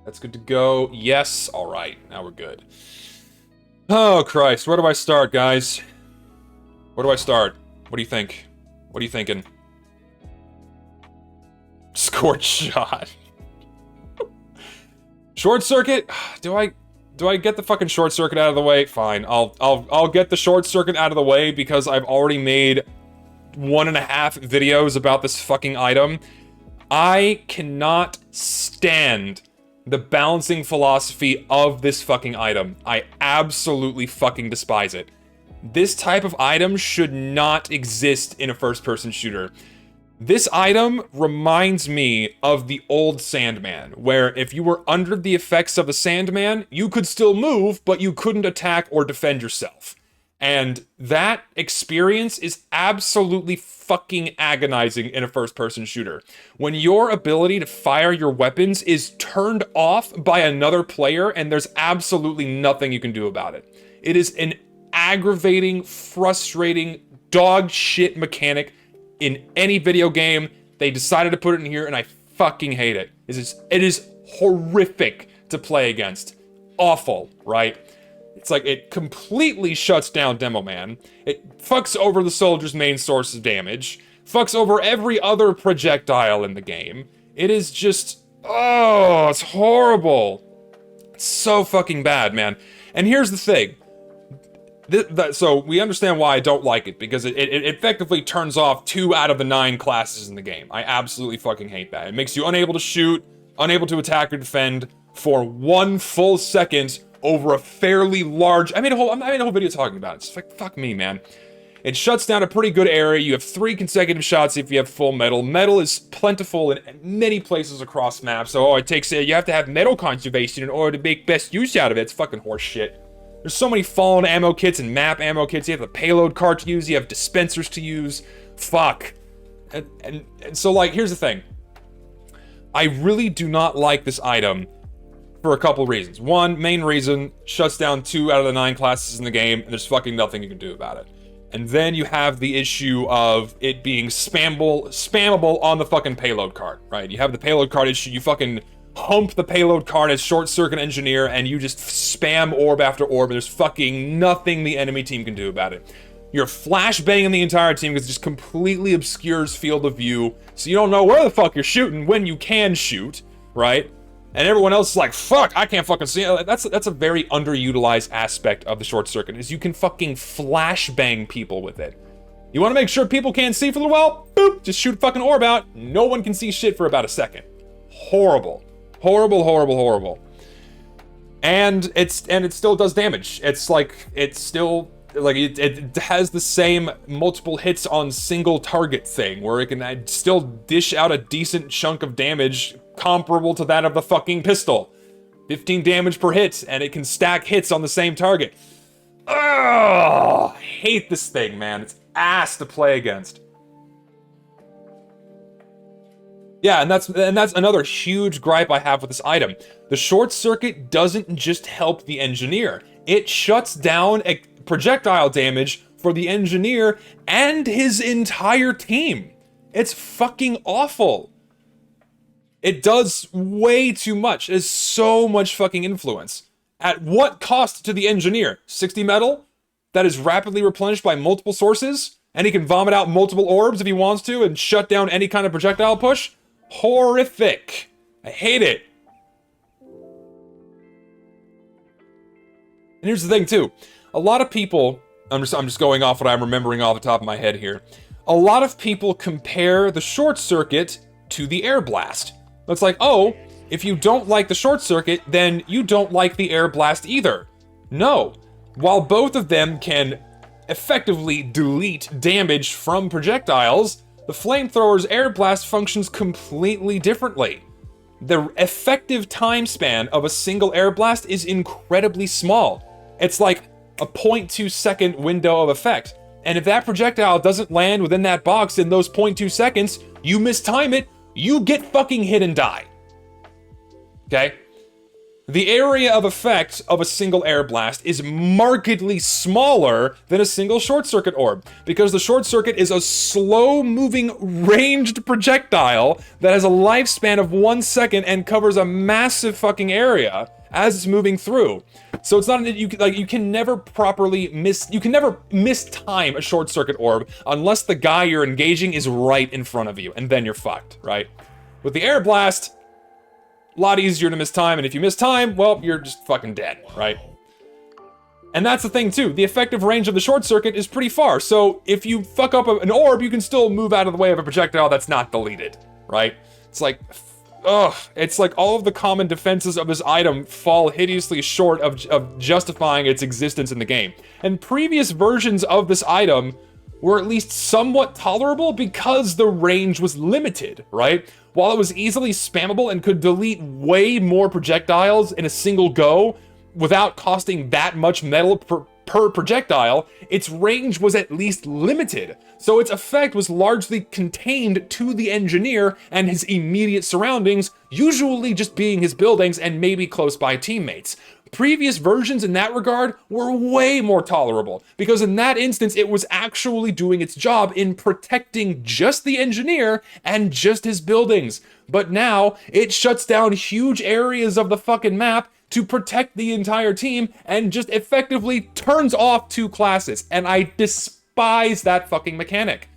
That's good to go. Yes. All right. Now we're good. Oh, Christ. Where do I start, guys? Where do I start? What do you think? What are you thinking? Scorch shot. Short circuit? Do I get the fucking short circuit out of the way? Fine. I'll get the short circuit out of the way because I've already made 1.5 videos about this fucking item. I cannot stand the balancing philosophy of this fucking item. I absolutely fucking despise it. This type of item should not exist in a first-person shooter. This item reminds me of the old Sandman, where if you were under the effects of a Sandman, you could still move, but you couldn't attack or defend yourself. And that experience is absolutely fucking agonizing in a first-person shooter. When your ability to fire your weapons is turned off by another player and there's absolutely nothing you can do about it. It is an aggravating, frustrating, dog shit mechanic in any video game. They decided to put it in here and I fucking hate it. It is horrific to play against. Awful, right? It's like it completely shuts down Demo Man. It fucks over the soldier's main source of damage. Fucks over every other projectile in the game. It is just, oh, it's horrible. It's so fucking bad, man. And here's the thing. So we understand why I don't like it, because it effectively turns off 2 out of the 9 classes in the game. I absolutely fucking hate that. It makes you unable to shoot, unable to attack or defend for 1 full second over a fairly large... I made a whole video talking about it. It's like, fuck me, man. It shuts down a pretty good area. You have 3 consecutive shots if you have full metal. Metal is plentiful in many places across maps, so it takes... you have to have metal conservation in order to make best use out of it. It's fucking horse shit. There's so many fallen ammo kits and map ammo kits. You have the payload cart to use. You have dispensers to use. Fuck. And so, like, here's the thing. I really do not like this item for a couple reasons. One, main reason, shuts down 2 out of the 9 classes in the game, and there's fucking nothing you can do about it. And then you have the issue of it being spammable on the fucking payload cart, right? You have the payload cart issue, you fucking hump the payload cart as short circuit engineer, and you just spam orb after orb, and there's fucking nothing the enemy team can do about it. You're flashbanging the entire team because it just completely obscures field of view, so you don't know where the fuck you're shooting when you can shoot, right? And everyone else is like, fuck, I can't fucking see it. That's a very underutilized aspect of the short circuit, is you can fucking flashbang people with it. You want to make sure people can't see for a little while? Boop, just shoot fucking orb out. No one can see shit for about a second. Horrible. Horrible, horrible, horrible. And it still does damage. It's like, it's still, like, it has the same multiple hits on single target thing, where it can still dish out a decent chunk of damage comparable to that of the fucking pistol. 15 damage per hit, and it can stack hits on the same target. Ugh, I hate this thing, man. It's ass to play against. Yeah, and that's another huge gripe I have with this item. The short circuit doesn't just help the engineer. It shuts down projectile damage for the engineer and his entire team. It's fucking awful. It does way too much. It has so much fucking influence. At what cost to the engineer? 60 metal? That is rapidly replenished by multiple sources? And he can vomit out multiple orbs if he wants to and shut down any kind of projectile push? Horrific. I hate it. And here's the thing too. A lot of people, I'm just going off what I'm remembering off the top of my head here. A lot of people compare the short circuit to the air blast. It's like, oh, if you don't like the short circuit, then you don't like the air blast either. No. While both of them can effectively delete damage from projectiles, the flamethrower's air blast functions completely differently. The effective time span of a single air blast is incredibly small. It's like a 0.2 second window of effect. And if that projectile doesn't land within that box in those 0.2 seconds, you mistime it, you get fucking hit and die. Okay? the area of effect of a single air blast is markedly smaller than a single short circuit orb, because the short circuit is a slow-moving ranged projectile that has a lifespan of 1 second and covers a massive fucking area as it's moving through. So it's not, you can never properly mistime a short circuit orb unless the guy you're engaging is right in front of you, and then you're fucked, right? With the air blast, a lot easier to miss time, and if you miss time, well, you're just fucking dead, right? And that's the thing too, the effective range of the short circuit is pretty far, so if you fuck up an orb, you can still move out of the way of a projectile that's not deleted, right? It's like, ugh, it's like all of the common defenses of this item fall hideously short of justifying its existence in the game. And previous versions of this item were at least somewhat tolerable because the range was limited, right? While it was easily spammable and could delete way more projectiles in a single go without costing that much metal per projectile, its range was at least limited. So its effect was largely contained to the engineer and his immediate surroundings, usually just being his buildings and maybe close by teammates. Previous versions in that regard were way more tolerable, because in that instance it was actually doing its job in protecting just the engineer and just his buildings. But now it shuts down huge areas of the fucking map to protect the entire team and just effectively turns off 2 classes, and I despise that fucking mechanic.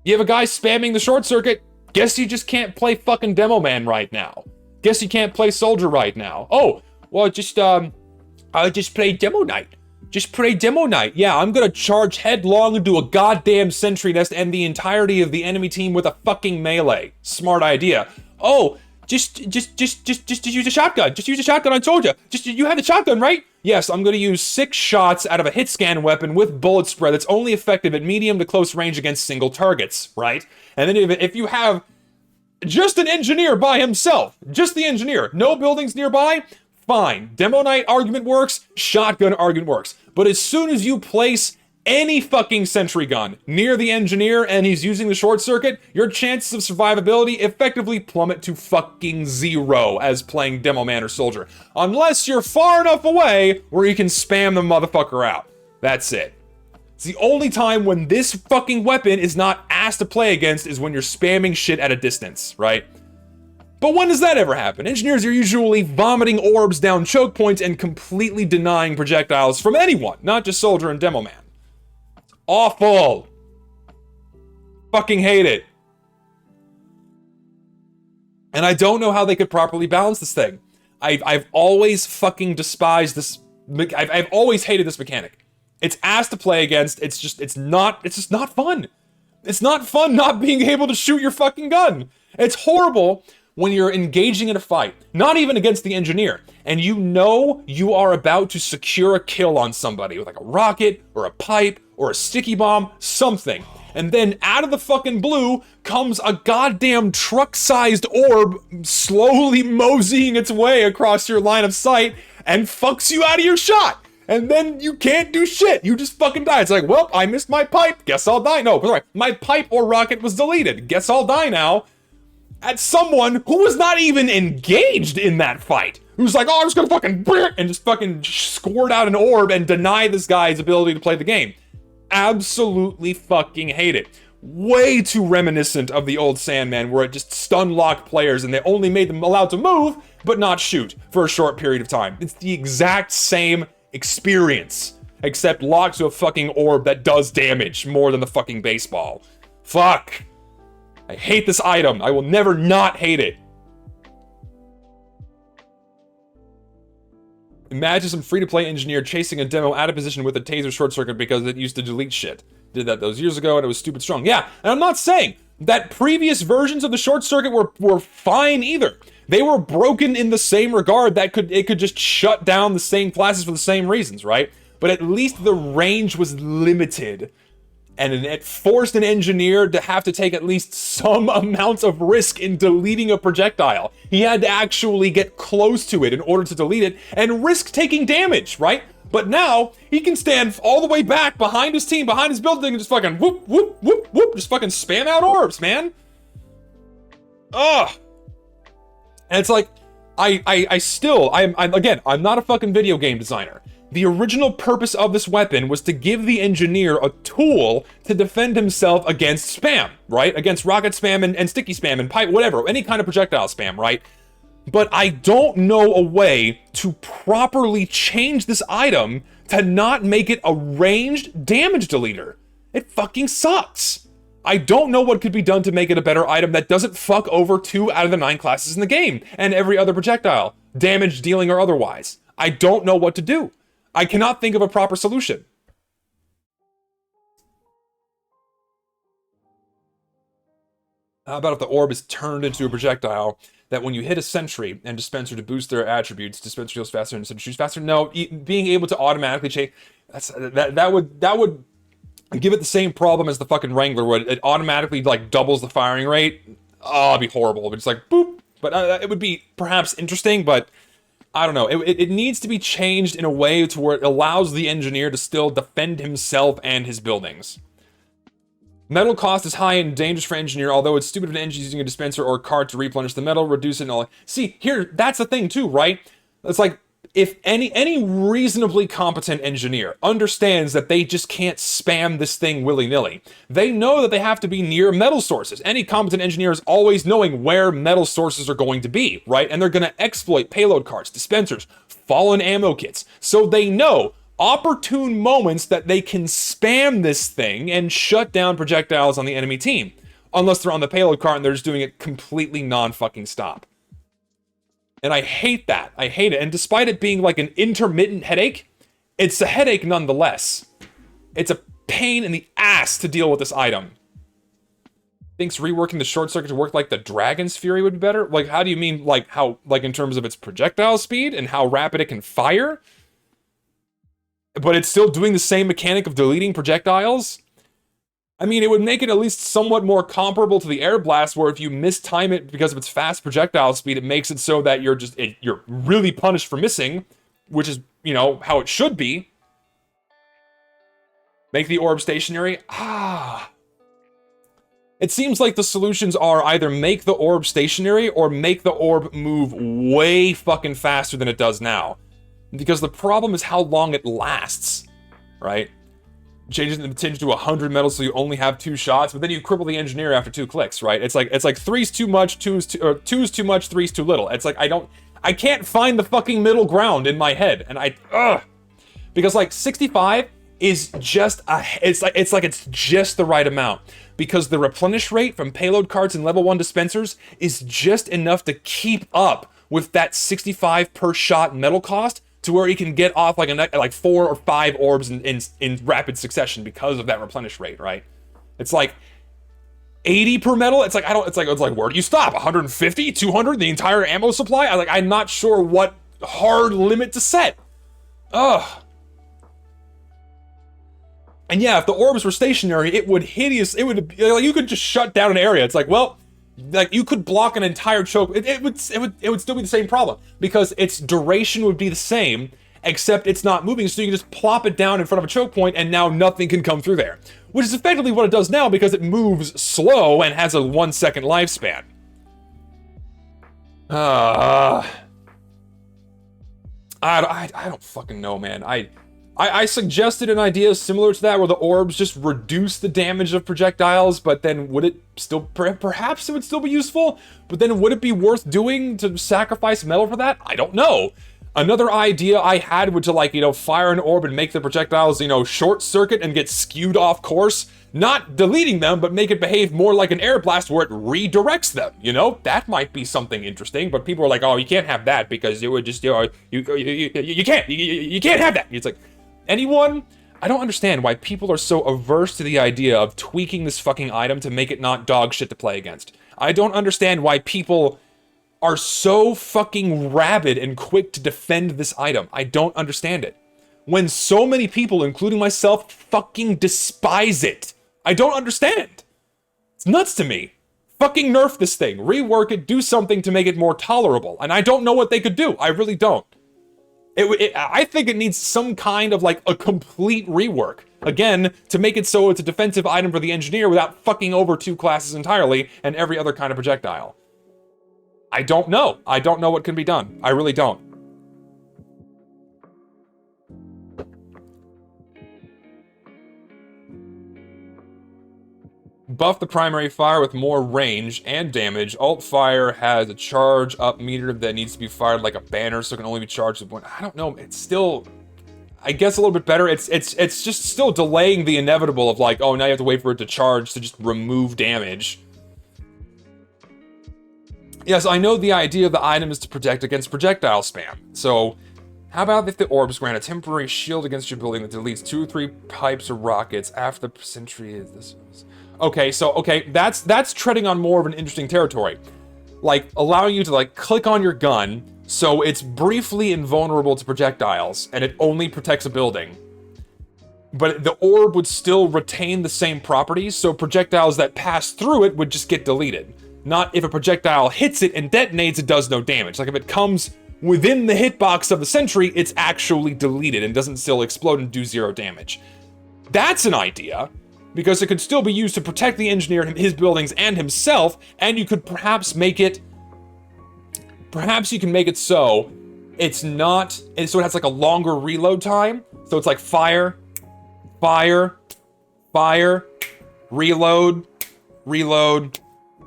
You have a guy spamming the short circuit, guess you just can't play fucking Demo Man right now. Guess you can't play Soldier right now. Oh, well, just play Demo Knight. Just play Demo Knight. Yeah, I'm gonna charge headlong into a goddamn sentry nest and the entirety of the enemy team with a fucking melee. Smart idea. Oh, just use a shotgun. Just use a shotgun on Soldier. You have the shotgun, right? Yes, I'm gonna use 6 shots out of a hit scan weapon with bullet spread that's only effective at medium to close range against single targets, right? And then if you have just an engineer by himself, just the engineer, no buildings nearby, fine. Demo Knight argument works, shotgun argument works. But as soon as you place any fucking sentry gun near the engineer and he's using the short circuit, your chances of survivability effectively plummet to fucking 0 as playing Demo Man or Soldier. Unless you're far enough away where you can spam the motherfucker out. That's it. It's the only time when this fucking weapon is not asked to play against is when you're spamming shit at a distance, right? But when does that ever happen? Engineers are usually vomiting orbs down choke points and completely denying projectiles from anyone, not just Soldier and Demo Man. It's awful. Fucking hate it. And I don't know how they could properly balance this thing. I've always fucking despised this. I've always hated this mechanic. It's asked to play against. It's just not fun. It's not fun not being able to shoot your fucking gun. It's horrible when you're engaging in a fight, not even against the engineer, and you know you are about to secure a kill on somebody with like a rocket or a pipe or a sticky bomb, something. And then out of the fucking blue comes a goddamn truck-sized orb slowly moseying its way across your line of sight and fucks you out of your shot. And then you can't do shit. You just fucking die. It's like, well, I missed my pipe. Guess I'll die. No, sorry. My pipe or rocket was deleted. Guess I'll die now. At someone who was not even engaged in that fight. Who's like, oh, I'm just gonna fucking and just fucking squirt out an orb and deny this guy's ability to play the game. Absolutely fucking hate it. Way too reminiscent of the old Sandman where it just stun-locked players and they only made them allowed to move, but not shoot for a short period of time. It's the exact same experience, except locked to a fucking orb that does damage more than the fucking baseball. Fuck. I hate this item. I will never not hate it. Imagine some free-to-play engineer chasing a demo out of position with a taser short circuit because it used to delete shit. Did that those years ago and it was stupid strong. Yeah, and I'm not saying that previous versions of the short circuit were fine either. They were broken in the same regard that it could just shut down the same classes for the same reasons, right? But at least the range was limited. And it forced an engineer to have to take at least some amount of risk in deleting a projectile. He had to actually get close to it in order to delete it and risk taking damage, right? But now, he can stand all the way back behind his team, behind his building, and just fucking whoop, whoop, whoop, whoop, just fucking spam out orbs, man. Ugh. And it's like, Again, I'm not a fucking video game designer. The original purpose of this weapon was to give the engineer a tool to defend himself against spam, right? Against rocket spam and sticky spam and pipe, whatever, any kind of projectile spam, right? But I don't know a way to properly change this item to not make it a ranged damage deleter. It fucking sucks. I don't know what could be done to make it a better item that doesn't fuck over 2 out of the 9 classes in the game and every other projectile, damage dealing or otherwise. I don't know what to do. I cannot think of a proper solution. How about if the orb is turned into a projectile that when you hit a sentry and dispenser to boost their attributes, dispenser heals faster and shoots faster? No, being able to automatically change, that would give it the same problem as the fucking Wrangler, where it automatically like doubles the firing rate. Oh, it'd be horrible. But it's like boop. But it would be perhaps interesting, but I don't know. It needs to be changed in a way to where it allows the engineer to still defend himself and his buildings. Metal cost is high and dangerous for engineer, although it's stupid if an engineer using a dispenser or a cart to replenish the metal, reduce it and all. See, here, that's the thing too, right? It's like, if any reasonably competent engineer understands that they just can't spam this thing willy-nilly, they know that they have to be near metal sources. Any competent engineer is always knowing where metal sources are going to be, right? And they're going to exploit payload carts, dispensers, fallen ammo kits, so they know opportune moments that they can spam this thing and shut down projectiles on the enemy team. Unless they're on the payload cart and they're just doing it completely non-fucking stop. And I hate that. I hate it. And despite it being like an intermittent headache, it's a headache nonetheless. It's a pain in the ass to deal with this item. Thinks reworking the short circuit to work like the Dragon's Fury would be better? Like, how do you mean, like, how, like, in terms of its projectile speed and how rapid it can fire? But it's still doing the same mechanic of deleting projectiles? I mean, it would make it at least somewhat more comparable to the air blast, where if you mistime it because of its fast projectile speed, it makes it so that you're really punished for missing, which is, you know, how it should be. Make the orb stationary? It seems like the solutions are either make the orb stationary or make the orb move way fucking faster than it does now. Because the problem is how long it lasts, right? Changing the potential to 100 metal so you only have 2 shots, but then you cripple the engineer after 2 clicks, right? It's like 3's too much, 2's too much, 3's too little. It's like I can't find the fucking middle ground in my head, and because like 65 is just it's just the right amount, because the replenish rate from payload carts and level 1 dispensers is just enough to keep up with that 65 per shot metal cost, to where he can get off like 4 or 5 orbs in rapid succession because of that replenish rate, right? It's like 80 per metal. It's like it's like where do you stop? 150, 200, the entire ammo supply? I'm not sure what hard limit to set. Ugh. And yeah, if the orbs were stationary, it would like, you could just shut down an area. It's like, well, like you could block an entire choke. It would still be the same problem, because its duration would be the same, except it's not moving, so you can just plop it down in front of a choke point and now nothing can come through there. Which is effectively what it does now, because it moves slow and has a 1-second lifespan. I don't fucking know, man. I suggested an idea similar to that, where the orbs just reduce the damage of projectiles, but then would it still, perhaps it would still be useful, but then would it be worth doing to sacrifice metal for that? I don't know. Another idea I had would to, like, you know, fire an orb and make the projectiles, you know, short circuit and get skewed off course, not deleting them, but make it behave more like an air blast where it redirects them, you know? That might be something interesting, but people are like, oh, you can't have that because it would just, you know, you can't have that. It's like, anyone? I don't understand why people are so averse to the idea of tweaking this fucking item to make it not dog shit to play against. I don't understand why people are so fucking rabid and quick to defend this item. I don't understand it. When so many people, including myself, fucking despise it. I don't understand. It's nuts to me. Fucking nerf this thing. Rework it. Do something to make it more tolerable. And I don't know what they could do. I really don't. I think it needs some kind of, like, a complete rework. Again, to make it so it's a defensive item for the engineer without fucking over 2 classes entirely and every other kind of projectile. I don't know. I don't know what can be done. I really don't. Buff the primary fire with more range and damage. Alt fire has a charge up meter that needs to be fired like a banner, so it can only be charged with one. I don't know. It's still, I guess, a little bit better. It's just still delaying the inevitable of like, oh, now you have to wait for it to charge to just remove damage. Yes, I know the idea of the item is to protect against projectile spam. So, how about if the orbs grant a temporary shield against your building that deletes 2 or 3 pipes or rockets after the sentry is this? Okay, so that's treading on more of an interesting territory. Like allowing you to like click on your gun so it's briefly invulnerable to projectiles and it only protects a building. But the orb would still retain the same properties, so projectiles that pass through it would just get deleted. Not if a projectile hits it and detonates, it does no damage. Like if it comes within the hitbox of the sentry, it's actually deleted and doesn't still explode and do 0 damage. That's an idea, because it could still be used to protect the engineer, his buildings, and himself, and you could perhaps make it... Perhaps you can make it so it's not... And so it has like a longer reload time. So it's like fire, fire, fire, reload, reload,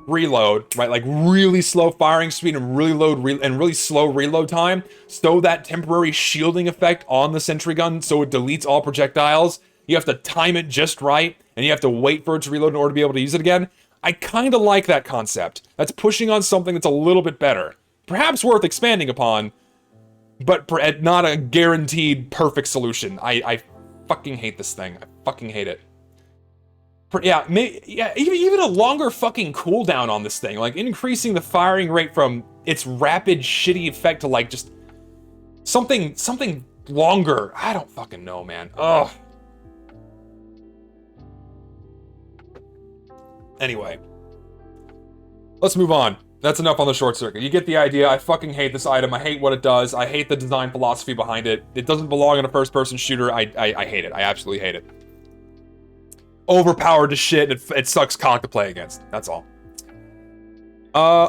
reload, right? Like really slow firing speed and really slow reload time. So that temporary shielding effect on the sentry gun, so it deletes all projectiles. You have to time it just right, and you have to wait for it to reload in order to be able to use it again. I kind of like that concept. That's pushing on something that's a little bit better. Perhaps worth expanding upon, but not a guaranteed perfect solution. I fucking hate this thing. I fucking hate it. Yeah, even a longer fucking cooldown on this thing. Like, increasing the firing rate from its rapid, shitty effect to, like, just... Something longer. I don't fucking know, man. Ugh. Anyway. Let's move on. That's enough on the short circuit. You get the idea. I fucking hate this item. I hate what it does. I hate the design philosophy behind it. It doesn't belong in a first-person shooter. I hate it. I absolutely hate it. Overpowered to shit. It sucks cock to play against. That's all.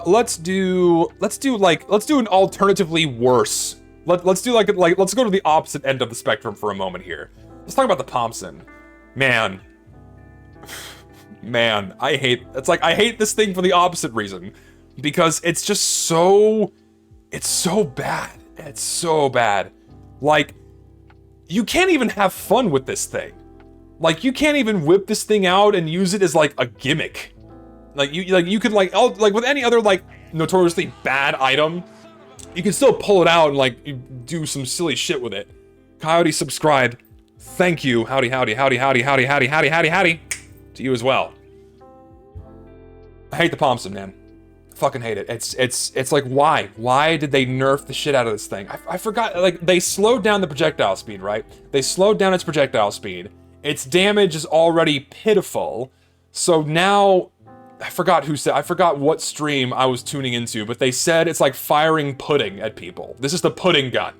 Let's do an alternatively worse. Let's do let's go to the opposite end of the spectrum for a moment here. Let's talk about the Pomson. Man, I hate this thing for the opposite reason, because it's just so bad. It's so bad. Like, you can't even have fun with this thing. Like, you can't even whip this thing out and use it as like a gimmick. You could like with any other like notoriously bad item, you can still pull it out and like do some silly shit with it. Coyote subscribe. Thank you. Howdy, howdy, howdy, howdy, howdy, howdy, howdy, howdy, howdy. To you as well. I hate the Pomson, man. Fucking hate it. It's like, why? Why did they nerf the shit out of this thing? I forgot, like, they slowed down the projectile speed, right? They slowed down its projectile speed. Its damage is already pitiful. So now, I forgot what stream I was tuning into, but they said it's like firing pudding at people. This is the pudding gun.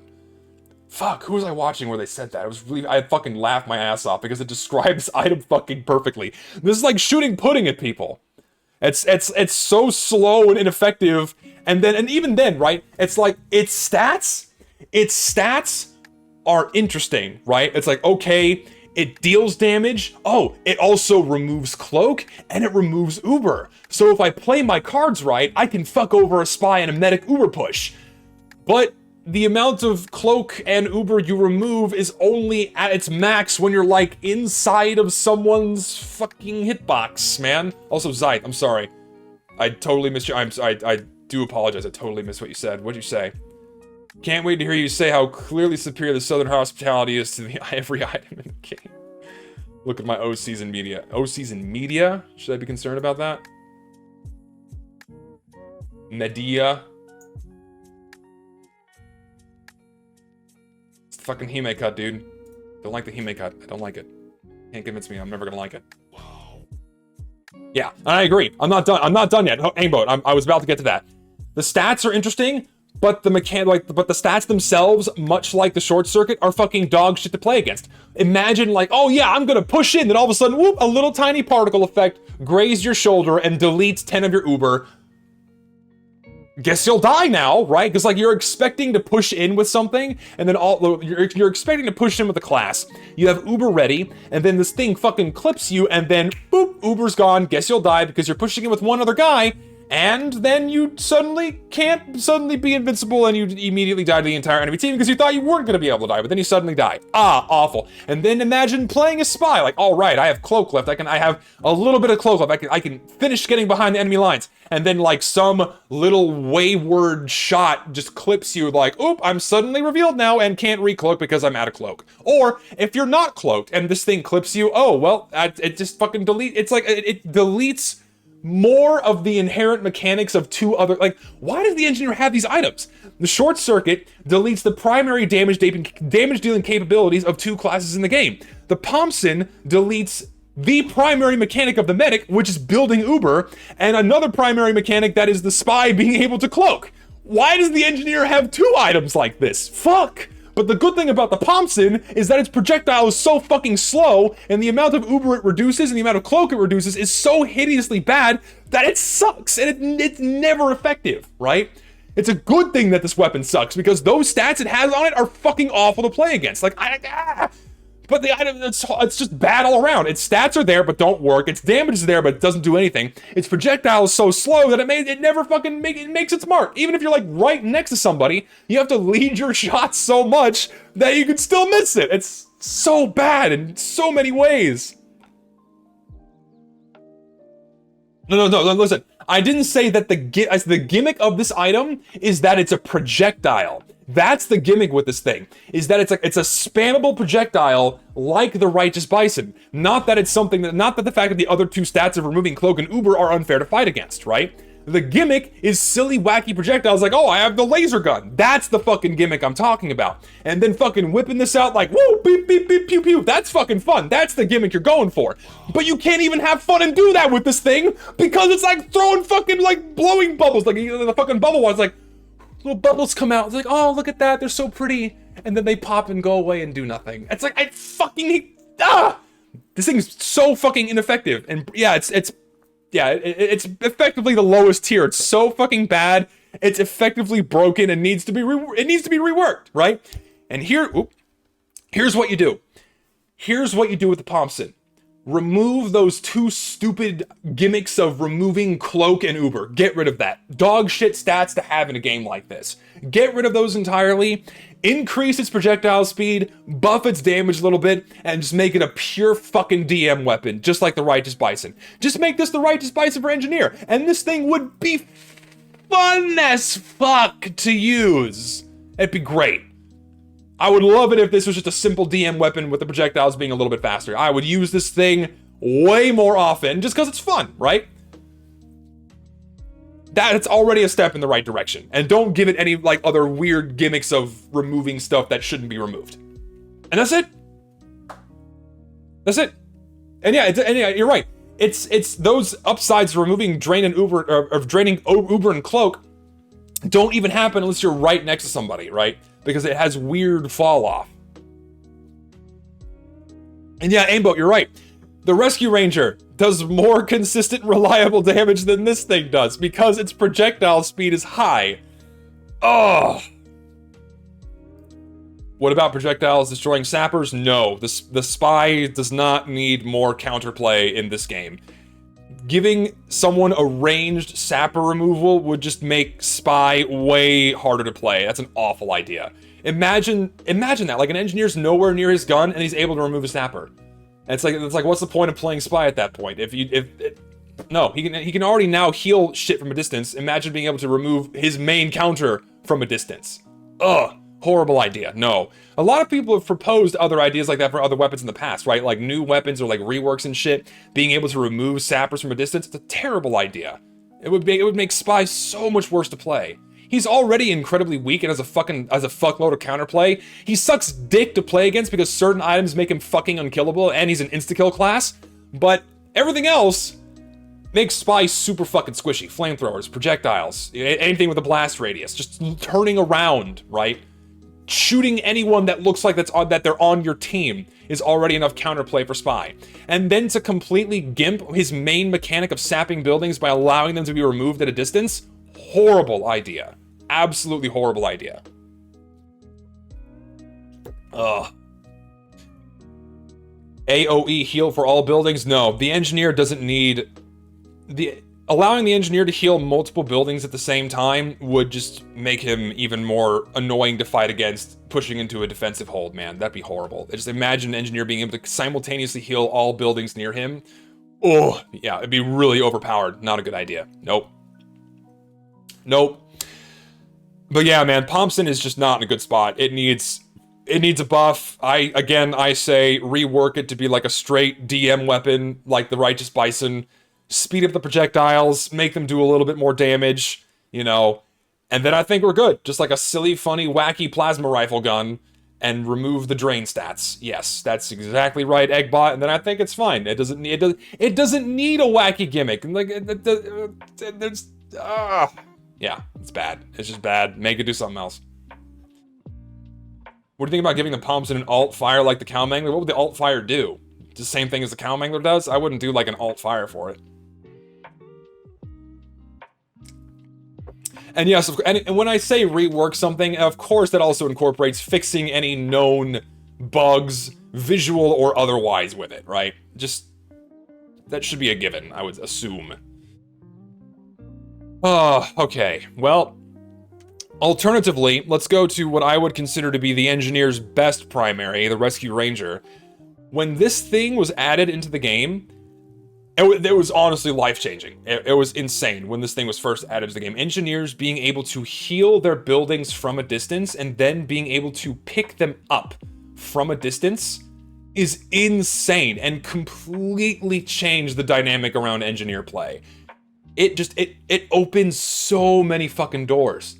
Fuck, who was I watching where they said that? I fucking laughed my ass off because it describes item fucking perfectly. This is like shooting pudding at people. It's so slow and ineffective, and even then, right? It's like its stats are interesting, right? It's like, okay, it deals damage. Oh, it also removes cloak and it removes Uber. So if I play my cards right, I can fuck over a spy and a medic Uber push. But the amount of cloak and Uber you remove is only at its max when you're like inside of someone's fucking hitbox, man. Also, Zeit, I'm sorry. I totally missed you. I do apologize. I totally missed what you said. What'd you say? Can't wait to hear you say how clearly superior the Southern hospitality is to every item in the game. Look at my O-Season media. O-Season media? Should I be concerned about that? Media. It's the fucking Hime cut, dude. Don't like the Hime cut. I don't like it. Can't convince me. I'm never gonna like it. Yeah, I agree. I'm not done. I'm not done yet. Aimbot. I was about to get to that. The stats are interesting, but the stats themselves, much like the short circuit, are fucking dog shit to play against. Imagine like, oh yeah, I'm gonna push in, then all of a sudden, whoop, a little tiny particle effect grazed your shoulder and deletes 10 of your Uber. guess you'll die now, right? Because like you're expecting to push in with something, and then you're expecting to push in with a class. You have Uber ready, and then this thing fucking clips you, and then boop, Uber's gone. Guess you'll die because you're pushing in with one other guy, and then you suddenly can't suddenly be invincible, and you immediately die to the entire enemy team because you thought you weren't gonna be able to die, but then you suddenly die. Ah, awful. And then imagine playing a spy. Like, all right, I have cloak left. I have a little bit of cloak left. I can finish getting behind the enemy lines. And then like some little wayward shot just clips you like, oop, I'm suddenly revealed now and can't recloak because I'm out of cloak. Or if you're not cloaked and this thing clips you, oh, well, it just fucking deletes. It's like, it deletes more of the inherent mechanics of two other, like, why does the engineer have these items? The short circuit deletes the primary damage dealing capabilities of two classes in the game. The Pomson deletes the primary mechanic of the medic, which is building Uber, and another primary mechanic that is the spy being able to cloak. Why does the engineer have two items like this? Fuck! But the good thing about the Pomson is that its projectile is so fucking slow, and the amount of Uber it reduces and the amount of cloak it reduces is so hideously bad that it sucks, and it's never effective, right? It's a good thing that this weapon sucks, because those stats it has on it are fucking awful to play against. Like, but the item, it's just bad all around. Its stats are there, but don't work. Its damage is there, but it doesn't do anything. Its projectile is so slow that it never fucking makes its mark. Even if you're like right next to somebody, you have to lead your shots so much that you can still miss it. It's so bad in so many ways. No, listen. I didn't say that the gimmick of this item is that it's a projectile. That's the gimmick with this thing, is that it's a spammable projectile like the Righteous Bison. Not that the fact that the other two stats of removing cloak and Uber are unfair to fight against, right? The gimmick is silly, wacky projectiles like, oh, I have the laser gun. That's the fucking gimmick I'm talking about. And then fucking whipping this out like, whoa, beep, beep, beep, pew, pew. That's fucking fun. That's the gimmick you're going for. But you can't even have fun and do that with this thing because it's like throwing fucking like blowing bubbles. Like the fucking bubble one's like, little bubbles come out. It's like, oh, look at that. They're so pretty. And then they pop and go away and do nothing. It's like, this thing's so fucking ineffective. And yeah, it's effectively the lowest tier. It's so fucking bad. It's effectively broken and needs to be reworked, right? And here's what you do. Here's what you do with the Pomson. Remove those two stupid gimmicks of removing cloak and Uber. Get rid of that. Dog shit stats to have in a game like this. Get rid of those entirely. Increase its projectile speed, buff its damage a little bit, and just make it a pure fucking DM weapon, just like the Righteous Bison. Just make this the Righteous Bison for Engineer, and this thing would be fun as fuck to use. It'd be great. I would love it if this was just a simple DM weapon with the projectiles being a little bit faster. I would use this thing way more often just because it's fun, right? That's already a step in the right direction. And don't give it any like other weird gimmicks of removing stuff that shouldn't be removed. And that's it. That's it. And yeah, you're right. It's those upsides of removing drain and Uber, of draining Uber and cloak don't even happen unless you're right next to somebody, right? Because it has weird fall off. And yeah, Aimbot, you're right. The Rescue Ranger does more consistent, reliable damage than this thing does because its projectile speed is high. Oh. What about projectiles destroying sappers? No, the spy does not need more counterplay in this game. Giving someone a ranged sapper removal would just make spy way harder to play. That's an awful idea. Imagine that, like an engineer's nowhere near his gun and he's able to remove a sapper. And it's like what's the point of playing spy at that point? No, he can already now heal shit from a distance. Imagine being able to remove his main counter from a distance. Ugh. Horrible idea. No. A lot of people have proposed other ideas like that for other weapons in the past, right? Like new weapons or like reworks and shit. Being able to remove sappers from a distance. It's a terrible idea. It would make Spy so much worse to play. He's already incredibly weak and has a fuckload of counterplay. He sucks dick to play against because certain items make him fucking unkillable and he's an insta-kill class. But everything else makes Spy super fucking squishy. Flamethrowers, projectiles, anything with a blast radius. Just turning around, right? Shooting anyone that looks like that they're on your team is already enough counterplay for Spy. And then to completely gimp his main mechanic of sapping buildings by allowing them to be removed at a distance, Horrible idea. Absolutely horrible idea. Ugh. AoE heal for all buildings? No, the engineer doesn't need... Allowing the engineer to heal multiple buildings at the same time would just make him even more annoying to fight against, pushing into a defensive hold, man. That'd be horrible. Just imagine an engineer being able to simultaneously heal all buildings near him. Oh, yeah, it'd be really overpowered. Not a good idea. Nope. Nope. But yeah, man, Pomson is just not in a good spot. It needs a buff. I say rework it to be like a straight DM weapon, like the Righteous Bison. Speed up the projectiles, make them do a little bit more damage, you know, and then I think we're good. Just like a silly, funny, wacky plasma rifle gun, and remove the drain stats. Yes, that's exactly right, Eggbot, and then I think it's fine. It doesn't need a wacky gimmick. Like, yeah, it's bad. It's just bad. Make it do something else. What do you think about giving the Pomson an alt fire like the Cow Mangler? What would the alt fire do? The same thing as the Cow Mangler does? I wouldn't do like an alt fire for it. And yes, and when I say rework something, of course that also incorporates fixing any known bugs, visual or otherwise, with it, right? Just, that should be a given, I would assume. Okay, well, alternatively, let's go to what I would consider to be the engineer's best primary, the Rescue Ranger. When this thing was added into the game, it was honestly life-changing. It was insane when this thing was first added to the game. Engineers being able to heal their buildings from a distance and then being able to pick them up from a distance is insane and completely changed the dynamic around engineer play. It opens so many fucking doors.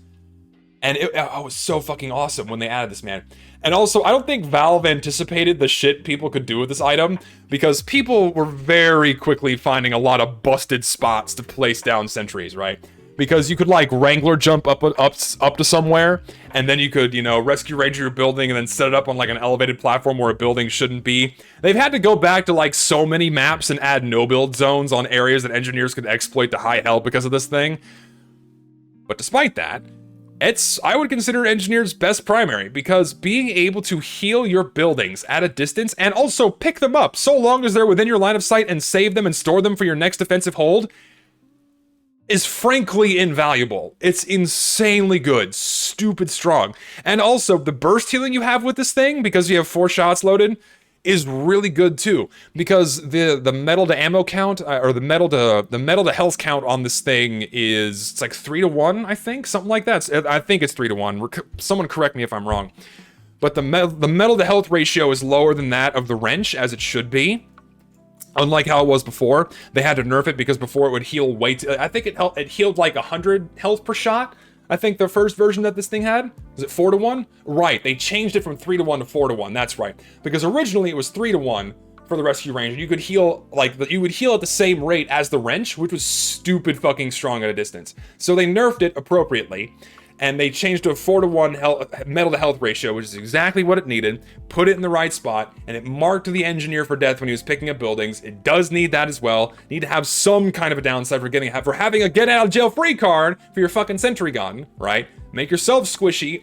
And it was so fucking awesome when they added this, man. And also, I don't think Valve anticipated the shit people could do with this item, because people were very quickly finding a lot of busted spots to place down sentries, right? Because you could, like, Wrangler jump up to somewhere, and then you could, you know, Rescue Ranger your building and then set it up on, like, an elevated platform where a building shouldn't be. They've had to go back to, like, so many maps and add no-build zones on areas that engineers could exploit to high hell because of this thing. But despite that, I would consider engineer's best primary, because being able to heal your buildings at a distance and also pick them up so long as they're within your line of sight and save them and store them for your next defensive hold is frankly invaluable. It's insanely good, stupid strong. And also, the burst healing you have with this thing, because you have 4 shots loaded, is really good too, because the metal to ammo count, or the metal to health count on this thing is, it's like 3 to 1, I think, something like that. I think it's 3 to 1. Someone correct me if I'm wrong. But the metal to health ratio is lower than that of the wrench, as it should be. Unlike how it was before, they had to nerf it because before it would heal way I think it healed like 100 health per shot. I think the first version that this thing had, was it 4 to 1? Right, they changed it from 3 to 1 to 4 to 1, that's right. Because originally it was 3 to 1 for the Rescue Ranger. You could heal, you would heal at the same rate as the wrench, which was stupid fucking strong at a distance. So they nerfed it appropriately, and they changed to a 4 to 1 metal to health ratio, which is exactly what it needed, put it in the right spot, and it marked the engineer for death when he was picking up buildings. It does need that as well. Need to have some kind of a downside for having a get out of jail free card for your fucking sentry gun, right? Make yourself squishy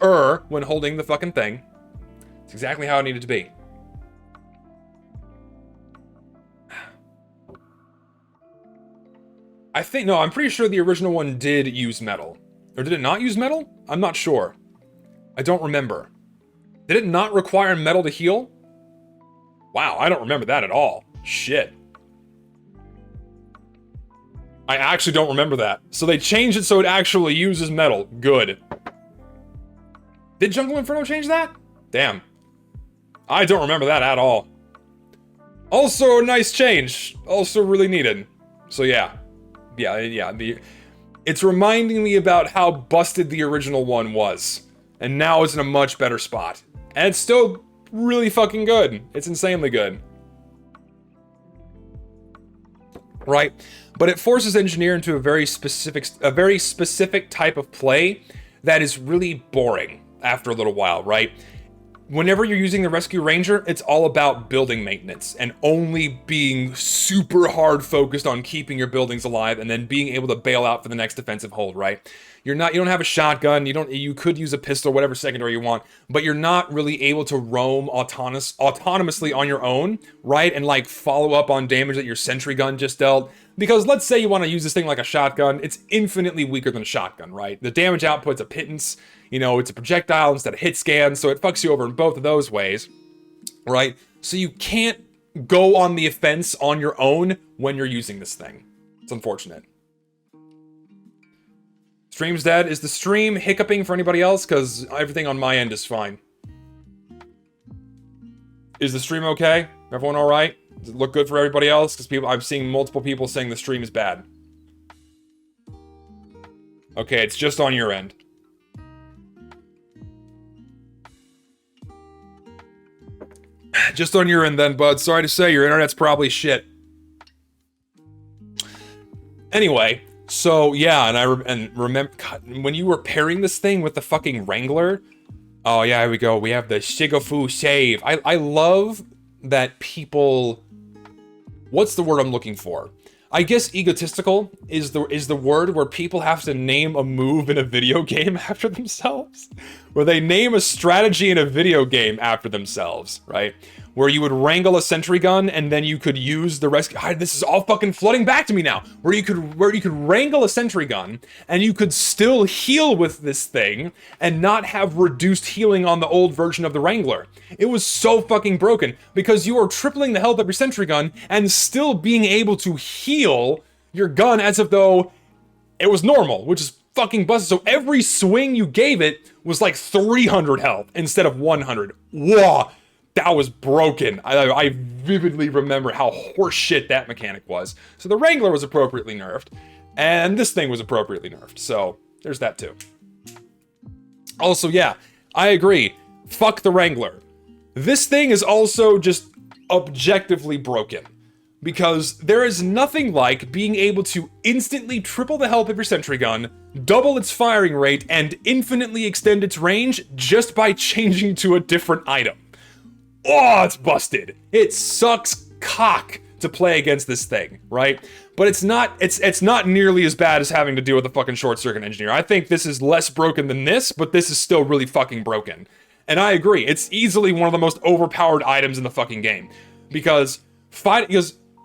when holding the fucking thing. It's exactly how it needed to be. I'm pretty sure the original one did use metal. Or did it not use metal? I'm not sure. I don't remember. Did it not require metal to heal? Wow, I don't remember that at all. Shit. I actually don't remember that. So they changed it so it actually uses metal. Good. Did Jungle Inferno change that? Damn. I don't remember that at all. Also a nice change. Also really needed. So yeah. It's reminding me about how busted the original one was. And now it's in a much better spot. And it's still really fucking good. It's insanely good. Right? But it forces engineer into a very specific type of play that is really boring after a little while, right? whenever you're using the Rescue Ranger, it's all about building maintenance and only being super hard focused on keeping your buildings alive and then being able to bail out for the next defensive hold, right? You don't have a shotgun, you could use a pistol, whatever secondary you want, but you're not really able to roam autonomously on your own, right? And like follow up on damage that your sentry gun just dealt. Because let's say you want to use this thing like a shotgun, it's infinitely weaker than a shotgun, right? The damage output's a pittance, it's a projectile instead of hit scan, so it fucks you over in both of those ways, right? So you can't go on the offense on your own when you're using this thing. It's unfortunate. Stream's dead. Is the stream hiccuping for anybody else? Because everything on my end is fine. Is the stream okay? Everyone all right? Does it look good for everybody else? Because I'm seeing multiple people saying the stream is bad. Okay, it's just on your end. Just on your end then, bud. Sorry to say, your internet's probably shit. Anyway, so yeah, and remember when you were pairing this thing with the fucking Wrangler. Oh yeah, here we go. We have the Shigafu save. I love that people. What's the word I'm looking for? I guess egotistical is the word where people have to name a move in a video game after themselves. Where they name a strategy in a video game after themselves, right? Where you would wrangle a sentry gun and then you could use the rescue. This is all fucking flooding back to me now. Where you could wrangle a sentry gun and you could still heal with this thing and not have reduced healing on the old version of the Wrangler. It was so fucking broken because you are tripling the health of your sentry gun and still being able to heal your gun as if though it was normal, which is fucking busted. So every swing you gave it was like 300 health instead of 100. Whoa, that was broken. I vividly remember how horseshit that mechanic was. So the Wrangler was appropriately nerfed, and this thing was appropriately nerfed. So there's that too. Also, yeah, I agree. Fuck the Wrangler. This thing is also just objectively broken. Because there is nothing like being able to instantly triple the health of your sentry gun, double its firing rate, and infinitely extend its range just by changing to a different item. Oh, it's busted. It sucks cock to play against this thing, right? But it's not nearly as bad as having to deal with the fucking short circuit engineer. I think this is less broken than this, but this is still really fucking broken. And I agree, it's easily one of the most overpowered items in the fucking game. Because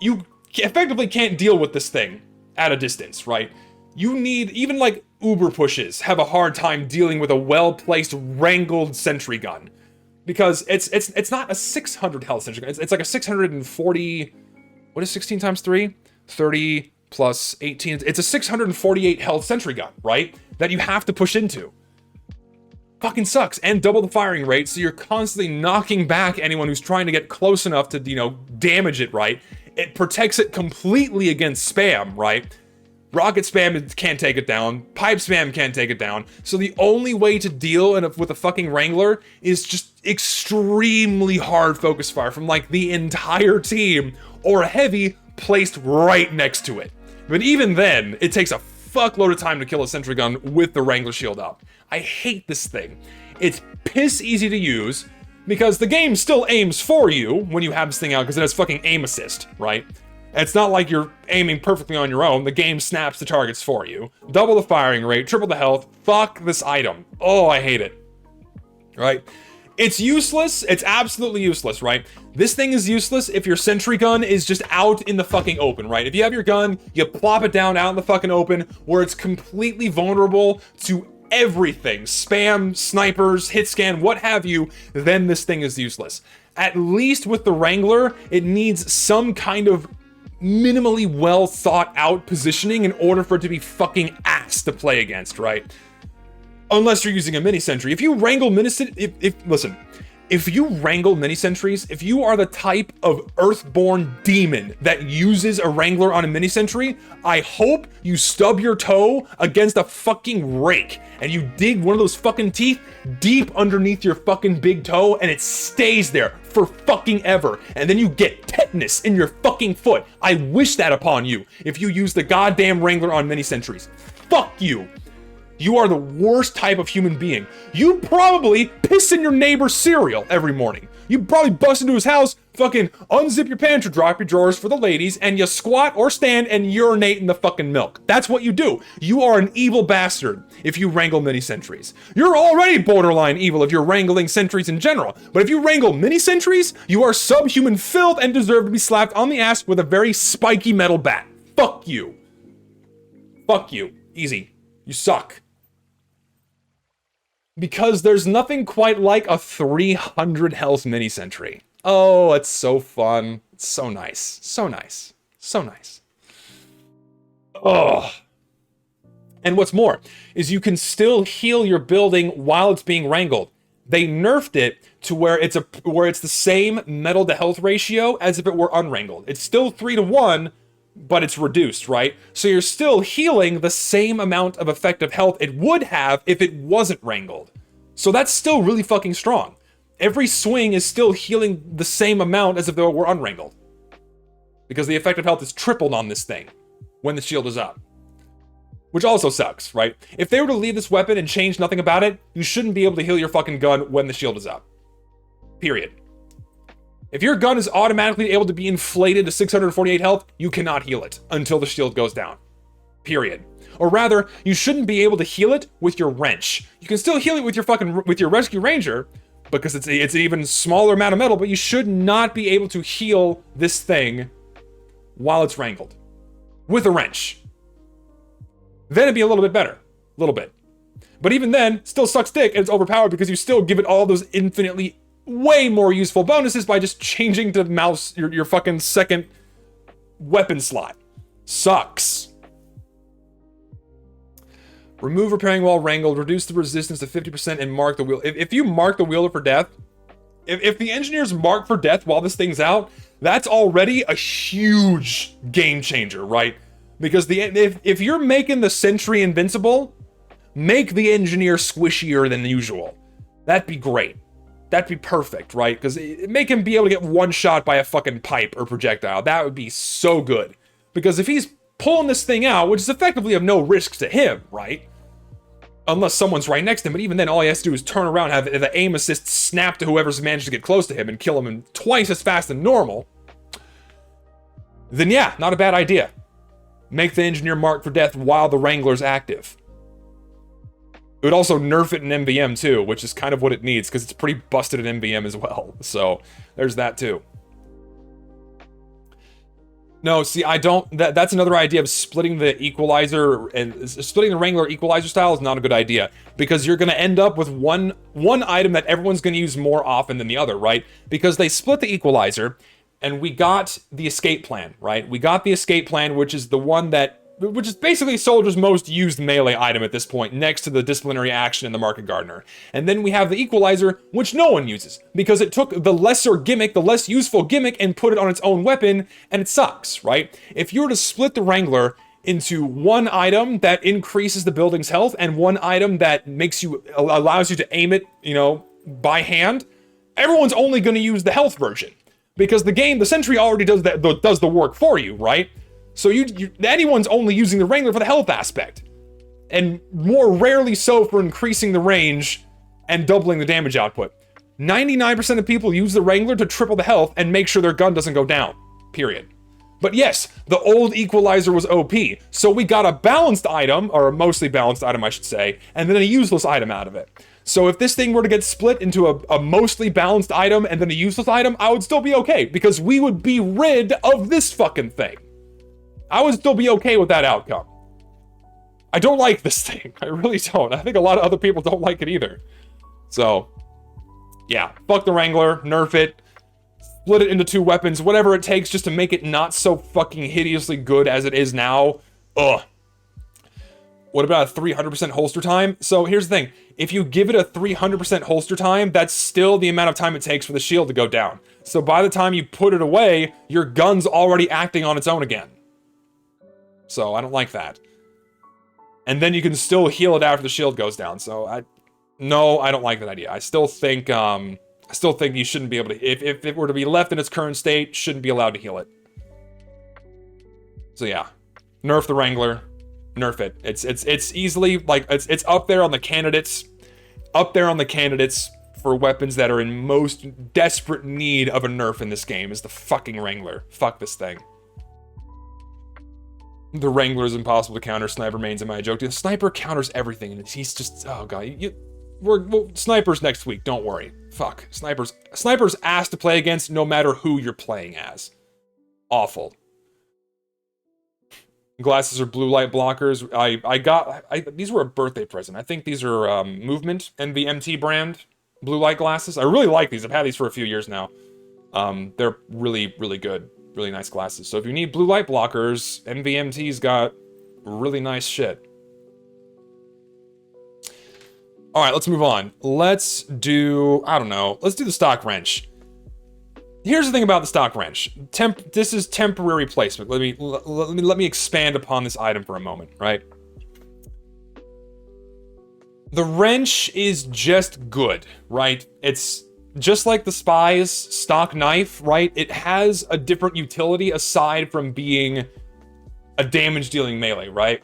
you effectively can't deal with this thing at a distance, right? You need, even like Uber pushes have a hard time dealing with a well-placed wrangled sentry gun. Because it's not a 600 health sentry gun, it's like a 640, what is 16 times 3? 30 plus 18, it's a 648 health sentry gun, right? That you have to push into. Fucking sucks, and double the firing rate, so you're constantly knocking back anyone who's trying to get close enough to, damage it, right? It protects it completely against spam, right? Rocket spam can't take it down, pipe spam can't take it down, so the only way to deal with a fucking Wrangler is just extremely hard focus fire from like the entire team, or a heavy placed right next to it. But even then, it takes a fuckload of time to kill a sentry gun with the Wrangler shield up. I hate this thing. It's piss easy to use, because the game still aims for you when you have this thing out, because it has fucking aim assist, right? It's not like you're aiming perfectly on your own, the game snaps the targets for you. Double the firing rate, triple the health, fuck this item. Oh, I hate it. Right? It's useless, it's absolutely useless, right? This thing is useless if your sentry gun is just out in the fucking open, right? If you have your gun, you plop it down out in the fucking open, where it's completely vulnerable to everything, spam, snipers, hit scan, what have you, then this thing is useless. At least with the Wrangler, it needs some kind of minimally well thought out positioning in order for it to be fucking ass to play against, right? Unless you're using a mini sentry. If you wrangle if you wrangle mini sentries, if you are the type of earthborn demon that uses a Wrangler on a mini sentry, I hope you stub your toe against a fucking rake and you dig one of those fucking teeth deep underneath your fucking big toe and it stays there for fucking ever, and then you get tetanus in your fucking foot. I wish that upon you if you use the goddamn Wrangler on mini sentries. Fuck you. You are the worst type of human being. You probably piss in your neighbor's cereal every morning. You probably bust into his house, fucking unzip your pants or drop your drawers for the ladies, and you squat or stand and urinate in the fucking milk. That's what you do. You are an evil bastard if you wrangle mini sentries. You're already borderline evil if you're wrangling sentries in general. But if you wrangle mini sentries, you are subhuman filth and deserve to be slapped on the ass with a very spiky metal bat. Fuck you. Fuck you. Easy. You suck. Because there's nothing quite like a 300 health mini sentry. Oh, it's so fun. It's so nice. So nice. So nice. Oh. And what's more, is you can still heal your building while it's being wrangled. They nerfed it to where it's the same metal to health ratio as if it were unwrangled. It's still 3-to-1, but it's reduced, right? So you're still healing the same amount of effective health it would have if it wasn't wrangled. So that's still really fucking strong. Every swing is still healing the same amount as if it were unwrangled. Because the effective health is tripled on this thing when the shield is up. Which also sucks, right? If they were to leave this weapon and change nothing about it, you shouldn't be able to heal your fucking gun when the shield is up. Period. If your gun is automatically able to be inflated to 648 health, you cannot heal it until the shield goes down. Period. Or rather, you shouldn't be able to heal it with your wrench. You can still heal it with your rescue ranger, because it's an even smaller amount of metal, but you should not be able to heal this thing while it's wrangled. With a wrench. Then it'd be a little bit better. A little bit. But even then, still sucks dick, and it's overpowered because you still give it all those infinitely way more useful bonuses by just changing to mouse your fucking second weapon slot. Sucks. Remove repairing while wrangled, reduce the resistance to 50% and mark the wheel. If you mark the wielder for death, if the engineers mark for death while this thing's out, that's already a huge game changer, right? Because if you're making the sentry invincible, make the engineer squishier than usual. That'd be great. That'd be perfect, right? Because make him be able to get one shot by a fucking pipe or projectile. That would be so good. Because if he's pulling this thing out, which is effectively of no risk to him, right? Unless someone's right next to him, but even then all he has to do is turn around, have the aim assist snap to whoever's managed to get close to him and kill him in twice as fast than normal. Then yeah, not a bad idea. Make the engineer mark for death while the Wrangler's active. It would also nerf it in MVM too, which is kind of what it needs, because it's pretty busted in MVM as well. So, there's that too. No, see, I don't... That's another idea of splitting the equalizer, and splitting the Wrangler equalizer style is not a good idea, because you're going to end up with one item that everyone's going to use more often than the other, right? Because they split the equalizer, and we got the escape plan, right? We got the escape plan, which is the one which is basically Soldier's most used melee item at this point, next to the disciplinary action and the Market Gardener. And then we have the equalizer, which no one uses, because it took the lesser gimmick, the less useful gimmick, and put it on its own weapon, and it sucks, right? If you were to split the Wrangler into one item that increases the building's health, and one item that allows you to aim it, by hand, everyone's only going to use the health version. Because the sentry already does the work for you, right? So anyone's only using the Wrangler for the health aspect. And more rarely so for increasing the range and doubling the damage output. 99% of people use the Wrangler to triple the health and make sure their gun doesn't go down. Period. But yes, the old equalizer was OP, so we got a balanced item, or a mostly balanced item I should say, and then a useless item out of it. So if this thing were to get split into a mostly balanced item and then a useless item, I would still be okay, because we would be rid of this fucking thing. I would still be okay with that outcome. I don't like this thing. I really don't. I think a lot of other people don't like it either. So, yeah. Fuck the Wrangler. Nerf it. Split it into two weapons. Whatever it takes just to make it not so fucking hideously good as it is now. Ugh. What about a 300% holster time? So here's the thing. If you give it a 300% holster time, that's still the amount of time it takes for the shield to go down. So by the time you put it away, your gun's already acting on its own again. So I don't like that. And then you can still heal it after the shield goes down. So I don't like that idea. I still think you shouldn't be able to, if it were to be left in its current state, shouldn't be allowed to heal it. So yeah, nerf the Wrangler, Nerf it. It's easily, like, it's up there on the candidates. Up there on the candidates for weapons that are in most desperate need of a nerf in this game is the fucking Wrangler. Fuck this thing. The Wrangler is impossible to counter. Sniper main's in my joke. The sniper counters everything, and he's just, oh god. Well, snipers next week. Don't worry. Fuck. Snipers ass to play against no matter who you're playing as. Awful. Glasses are blue light blockers. These were a birthday present. I think these are Movement, NVMT brand blue light glasses. I really like these. I've had these for a few years now. They're really, really good. Really nice glasses. So if you need blue light blockers, NVMT's got really nice shit. All right, let's move on. Let's do, I don't know, let's do the stock wrench. Here's the thing about the stock wrench. This is temporary placement. Let me expand upon this item for a moment, right? The wrench is just good, right? It's just like the Spy's stock knife, right? It has a different utility aside from being a damage-dealing melee, right?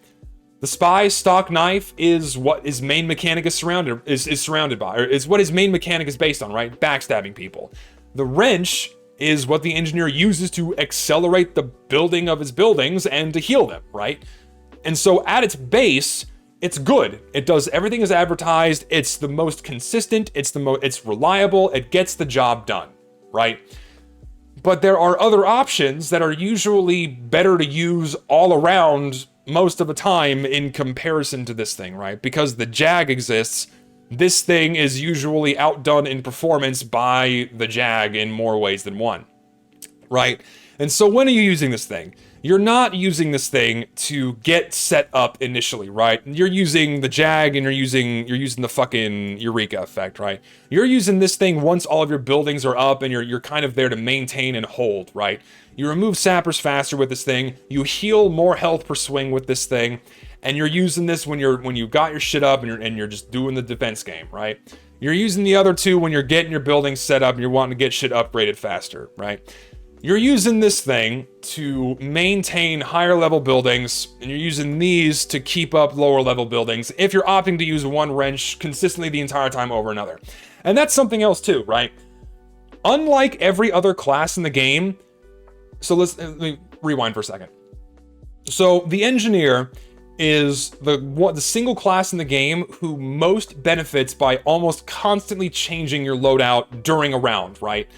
The Spy's stock knife is what his main mechanic is surrounded by, or is what his main mechanic is based on, right? Backstabbing people. The wrench is what the engineer uses to accelerate the building of his buildings and to heal them, right? And so at its base, it's good. It does everything as advertised. It's the most consistent. It's reliable. It gets the job done, right? But there are other options that are usually better to use all around most of the time in comparison to this thing, right? Because the Jag exists, this thing is usually outdone in performance by the Jag in more ways than one, right? And so when are you using this thing? You're not using this thing to get set up initially, right? You're using the Jag and you're using the fucking Eureka Effect, right? You're using this thing once all of your buildings are up and you're kind of there to maintain and hold, right? You remove sappers faster with this thing, you heal more health per swing with this thing, and you're using this when you got your shit up and you're just doing the defense game, right? You're using the other two when you're getting your buildings set up and you're wanting to get shit upgraded faster, right? You're using this thing to maintain higher level buildings, and you're using these to keep up lower level buildings if you're opting to use one wrench consistently the entire time over another. And that's something else too, right? Unlike every other class in the game, so let me rewind for a second. So the engineer is the single class in the game who most benefits by almost constantly changing your loadout during a round, right?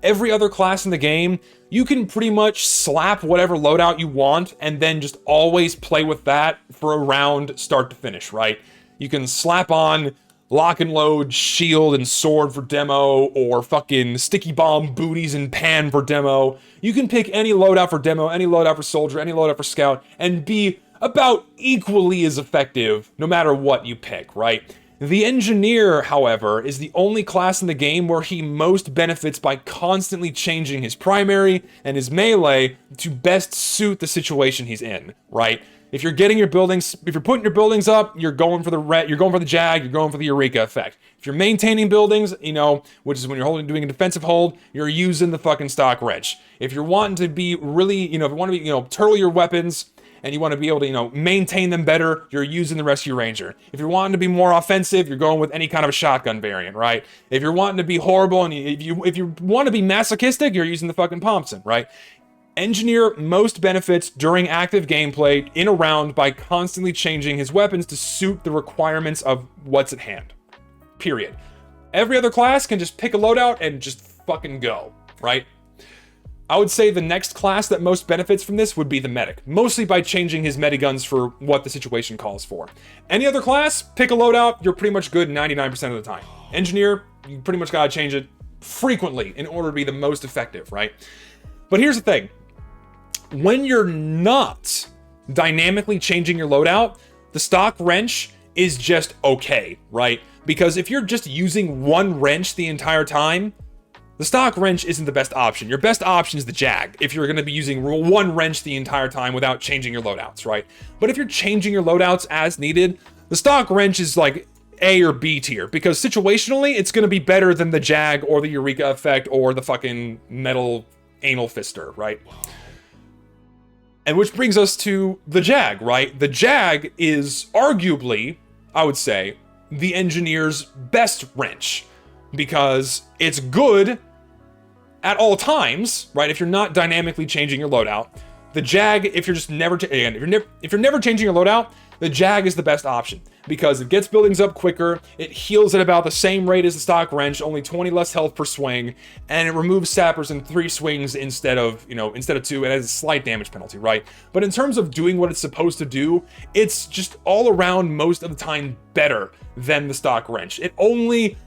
Every other class in the game, you can pretty much slap whatever loadout you want and then just always play with that for a round start to finish, right? You can slap on lock and load, shield, and sword for demo, or fucking sticky bomb, booties, and pan for demo. You can pick any loadout for demo, any loadout for soldier, any loadout for scout, and be about equally as effective no matter what you pick, right? The engineer, however, is the only class in the game where he most benefits by constantly changing his primary and his melee to best suit the situation he's in, right? If you're getting your buildings, if you're putting your buildings up, you're going for the Jag, you're going for the Eureka Effect. If you're maintaining buildings, you know, which is when you're doing a defensive hold, you're using the fucking stock wrench. If you're wanting to be really, if you want to be, turtle your weapons, and you want to be able to, maintain them better, you're using the Rescue Ranger. If you're wanting to be more offensive, you're going with any kind of a shotgun variant, right? If you're wanting to be horrible and if you want to be masochistic, you're using the fucking Pomson, right? Engineer most benefits during active gameplay in a round by constantly changing his weapons to suit the requirements of what's at hand. Period. Every other class can just pick a loadout and just fucking go, right? I would say the next class that most benefits from this would be the medic, mostly by changing his mediguns for what the situation calls for. Any other class, pick a loadout, you're pretty much good 99% of the time. Engineer, you pretty much gotta change it frequently in order to be the most effective, right? But here's the thing. When you're not dynamically changing your loadout, the stock wrench is just okay, right? Because if you're just using one wrench the entire time, the stock wrench isn't the best option. Your best option is the Jag, if you're going to be using one wrench the entire time without changing your loadouts, right? But if you're changing your loadouts as needed, the stock wrench is like A or B tier, because situationally, it's going to be better than the Jag or the Eureka Effect or the fucking metal anal fister, right? And which brings us to the Jag, right? The Jag is arguably, I would say, the engineer's best wrench, because it's good at all times, right? If you're not dynamically changing your loadout. The Jag, if you're just never, if you're never changing your loadout, the Jag is the best option, because it gets buildings up quicker, it heals at about the same rate as the stock wrench, only 20 less health per swing, and it removes sappers in 3 swings instead of 2, and has a slight damage penalty, right? But in terms of doing what it's supposed to do, it's just all around most of the time better than the stock wrench. It only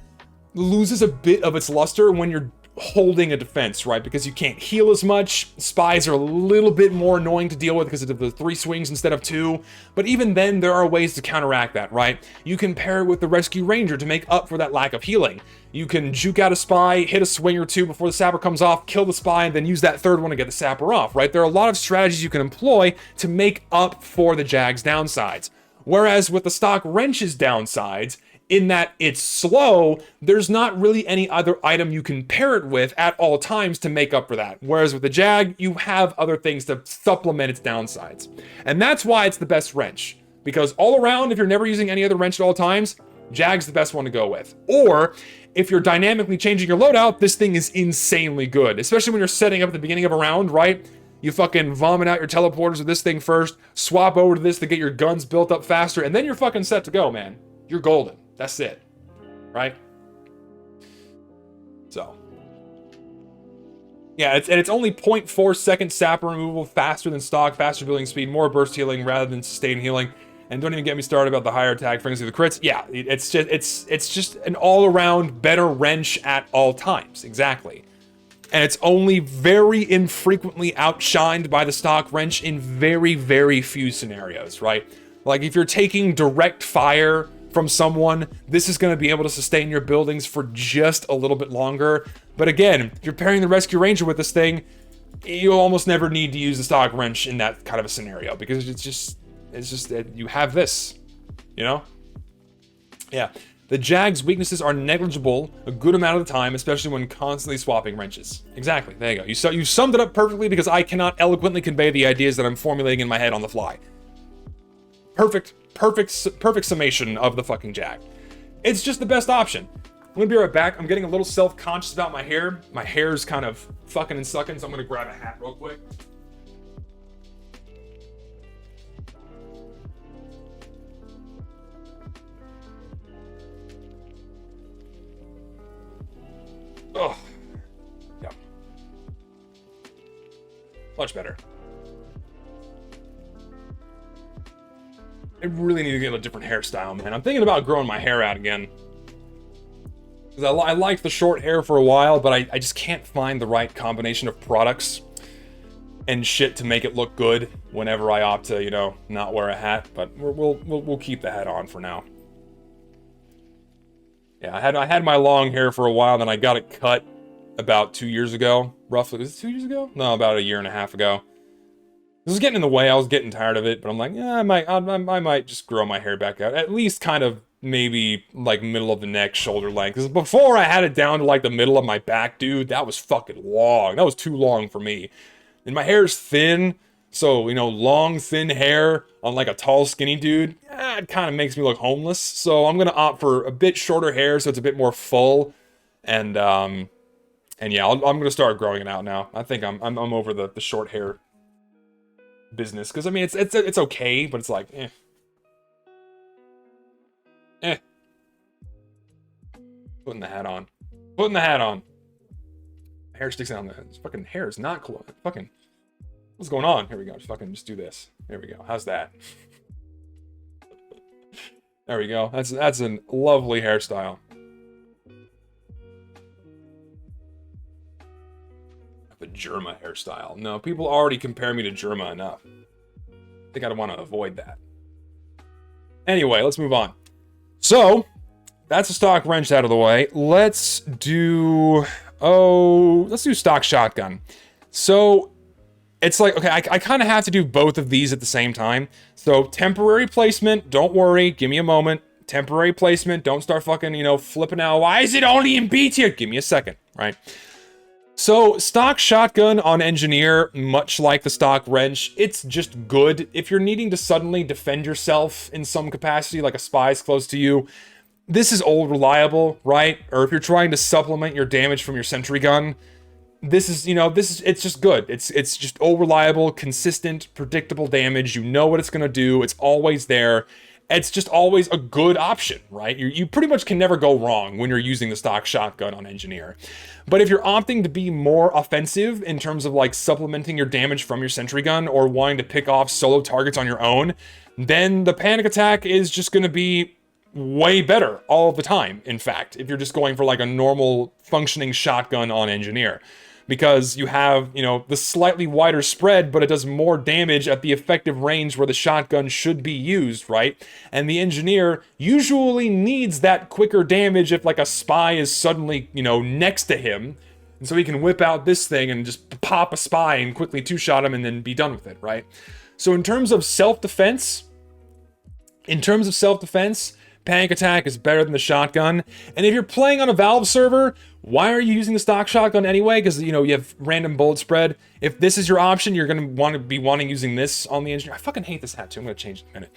loses a bit of its luster when you're holding a defense, right? Because you can't heal as much. Spies are a little bit more annoying to deal with because of the 3 swings instead of 2. But even then, there are ways to counteract that, right? You can pair it with the Rescue Ranger to make up for that lack of healing. You can juke out a spy, hit a swing or 2 before the sapper comes off, kill the spy, and then use that 3rd one to get the sapper off, right? There are a lot of strategies you can employ to make up for the Jag's downsides. Whereas with the stock wrench's downsides, in that it's slow, there's not really any other item you can pair it with at all times to make up for that. Whereas with the Jag, you have other things to supplement its downsides. And that's why it's the best wrench. Because all around, if you're never using any other wrench at all times, Jag's the best one to go with. Or, if you're dynamically changing your loadout, this thing is insanely good. Especially when you're setting up at the beginning of a round, right? You fucking vomit out your teleporters with this thing first, swap over to this to get your guns built up faster, and then you're fucking set to go, man. You're golden. That's it, right? So, yeah, it's only 0.4 second sapper removal, faster than stock, faster building speed, more burst healing rather than sustained healing. And don't even get me started about the higher attack frequency of the crits. Yeah, it's just an all-around better wrench at all times, exactly. And it's only very infrequently outshined by the stock wrench in very, very few scenarios, right? Like if you're taking direct fire from someone, this is going to be able to sustain your buildings for just a little bit longer. But again, if you're pairing the Rescue Ranger with this thing, you'll almost never need to use the stock wrench in that kind of a scenario, because it's just you have this, you know? Yeah. The Jag's weaknesses are negligible a good amount of the time, especially when constantly swapping wrenches. Exactly. There you go. You summed it up perfectly, because I cannot eloquently convey the ideas that I'm formulating in my head on the fly. Perfect summation of the fucking Jag. It's just the best option. I'm gonna be right back. I'm getting a little self-conscious about my hair. My hair's kind of fucking and sucking, so I'm gonna grab a hat real quick. Oh, yeah. Much better. I really need to get a different hairstyle, man. I'm thinking about growing my hair out again. Because I liked the short hair for a while, but I just can't find the right combination of products and shit to make it look good whenever I opt to, you know, not wear a hat. But we'll keep the hat on for now. Yeah, I had my long hair for a while, then I got it cut about 2 years ago. Roughly, was it 2 years ago? No, about a year and a half ago. This was getting in the way. I was getting tired of it, but I'm like, yeah, I might just grow my hair back out. At least kind of maybe like middle of the neck, shoulder length. Because before I had it down to like the middle of my back, dude, that was fucking long. That was too long for me. And my hair's thin, so, you know, long, thin hair on like a tall, skinny dude, it kind of makes me look homeless. So I'm gonna opt for a bit shorter hair, so it's a bit more full. And yeah, I'm gonna start growing it out now. I think I'm over the short hair business, because I mean it's okay, but it's like putting the hat on, hair sticks out. This fucking hair is not cool. Fucking, what's going on? Here we go. Just do this. There we go. How's that? There we go. That's a lovely hairstyle. A Germa hairstyle. No, people already compare me to Germa enough. I think I want to avoid that. Anyway, let's move on. So, that's a stock wrench out of the way. Let's do stock shotgun. So, it's like, okay, I kind of have to do both of these at the same time. So, temporary placement, don't worry, give me a moment. Temporary placement, don't start fucking, you know, flipping out. Why is it only in B tier? Give me a second, right? So, stock shotgun on Engineer, much like the stock wrench, it's just good. If you're needing to suddenly defend yourself in some capacity, like a spy's close to you, this is old reliable, right? Or if you're trying to supplement your damage from your sentry gun, this is, it's just good. It's just old reliable, consistent, predictable damage. You know what it's gonna do. It's always there. It's just always a good option, right? You pretty much can never go wrong when you're using the stock shotgun on Engineer. But if you're opting to be more offensive in terms of like supplementing your damage from your sentry gun or wanting to pick off solo targets on your own, then the panic attack is just going to be way better all the time, in fact, if you're just going for like a normal functioning shotgun on Engineer. Because you have, the slightly wider spread, but it does more damage at the effective range where the shotgun should be used, right? And the Engineer usually needs that quicker damage if like a spy is suddenly, next to him. And so he can whip out this thing and just pop a spy and quickly two-shot him and then be done with it, right? So in terms of self-defense, panic attack is better than the shotgun. And if you're playing on a Valve server, why are you using the stock shotgun anyway? Because, you have random bullet spread. If this is your option, you're going to be wanting using this on the Engineer. I fucking hate this hat too. I'm going to change it in a minute.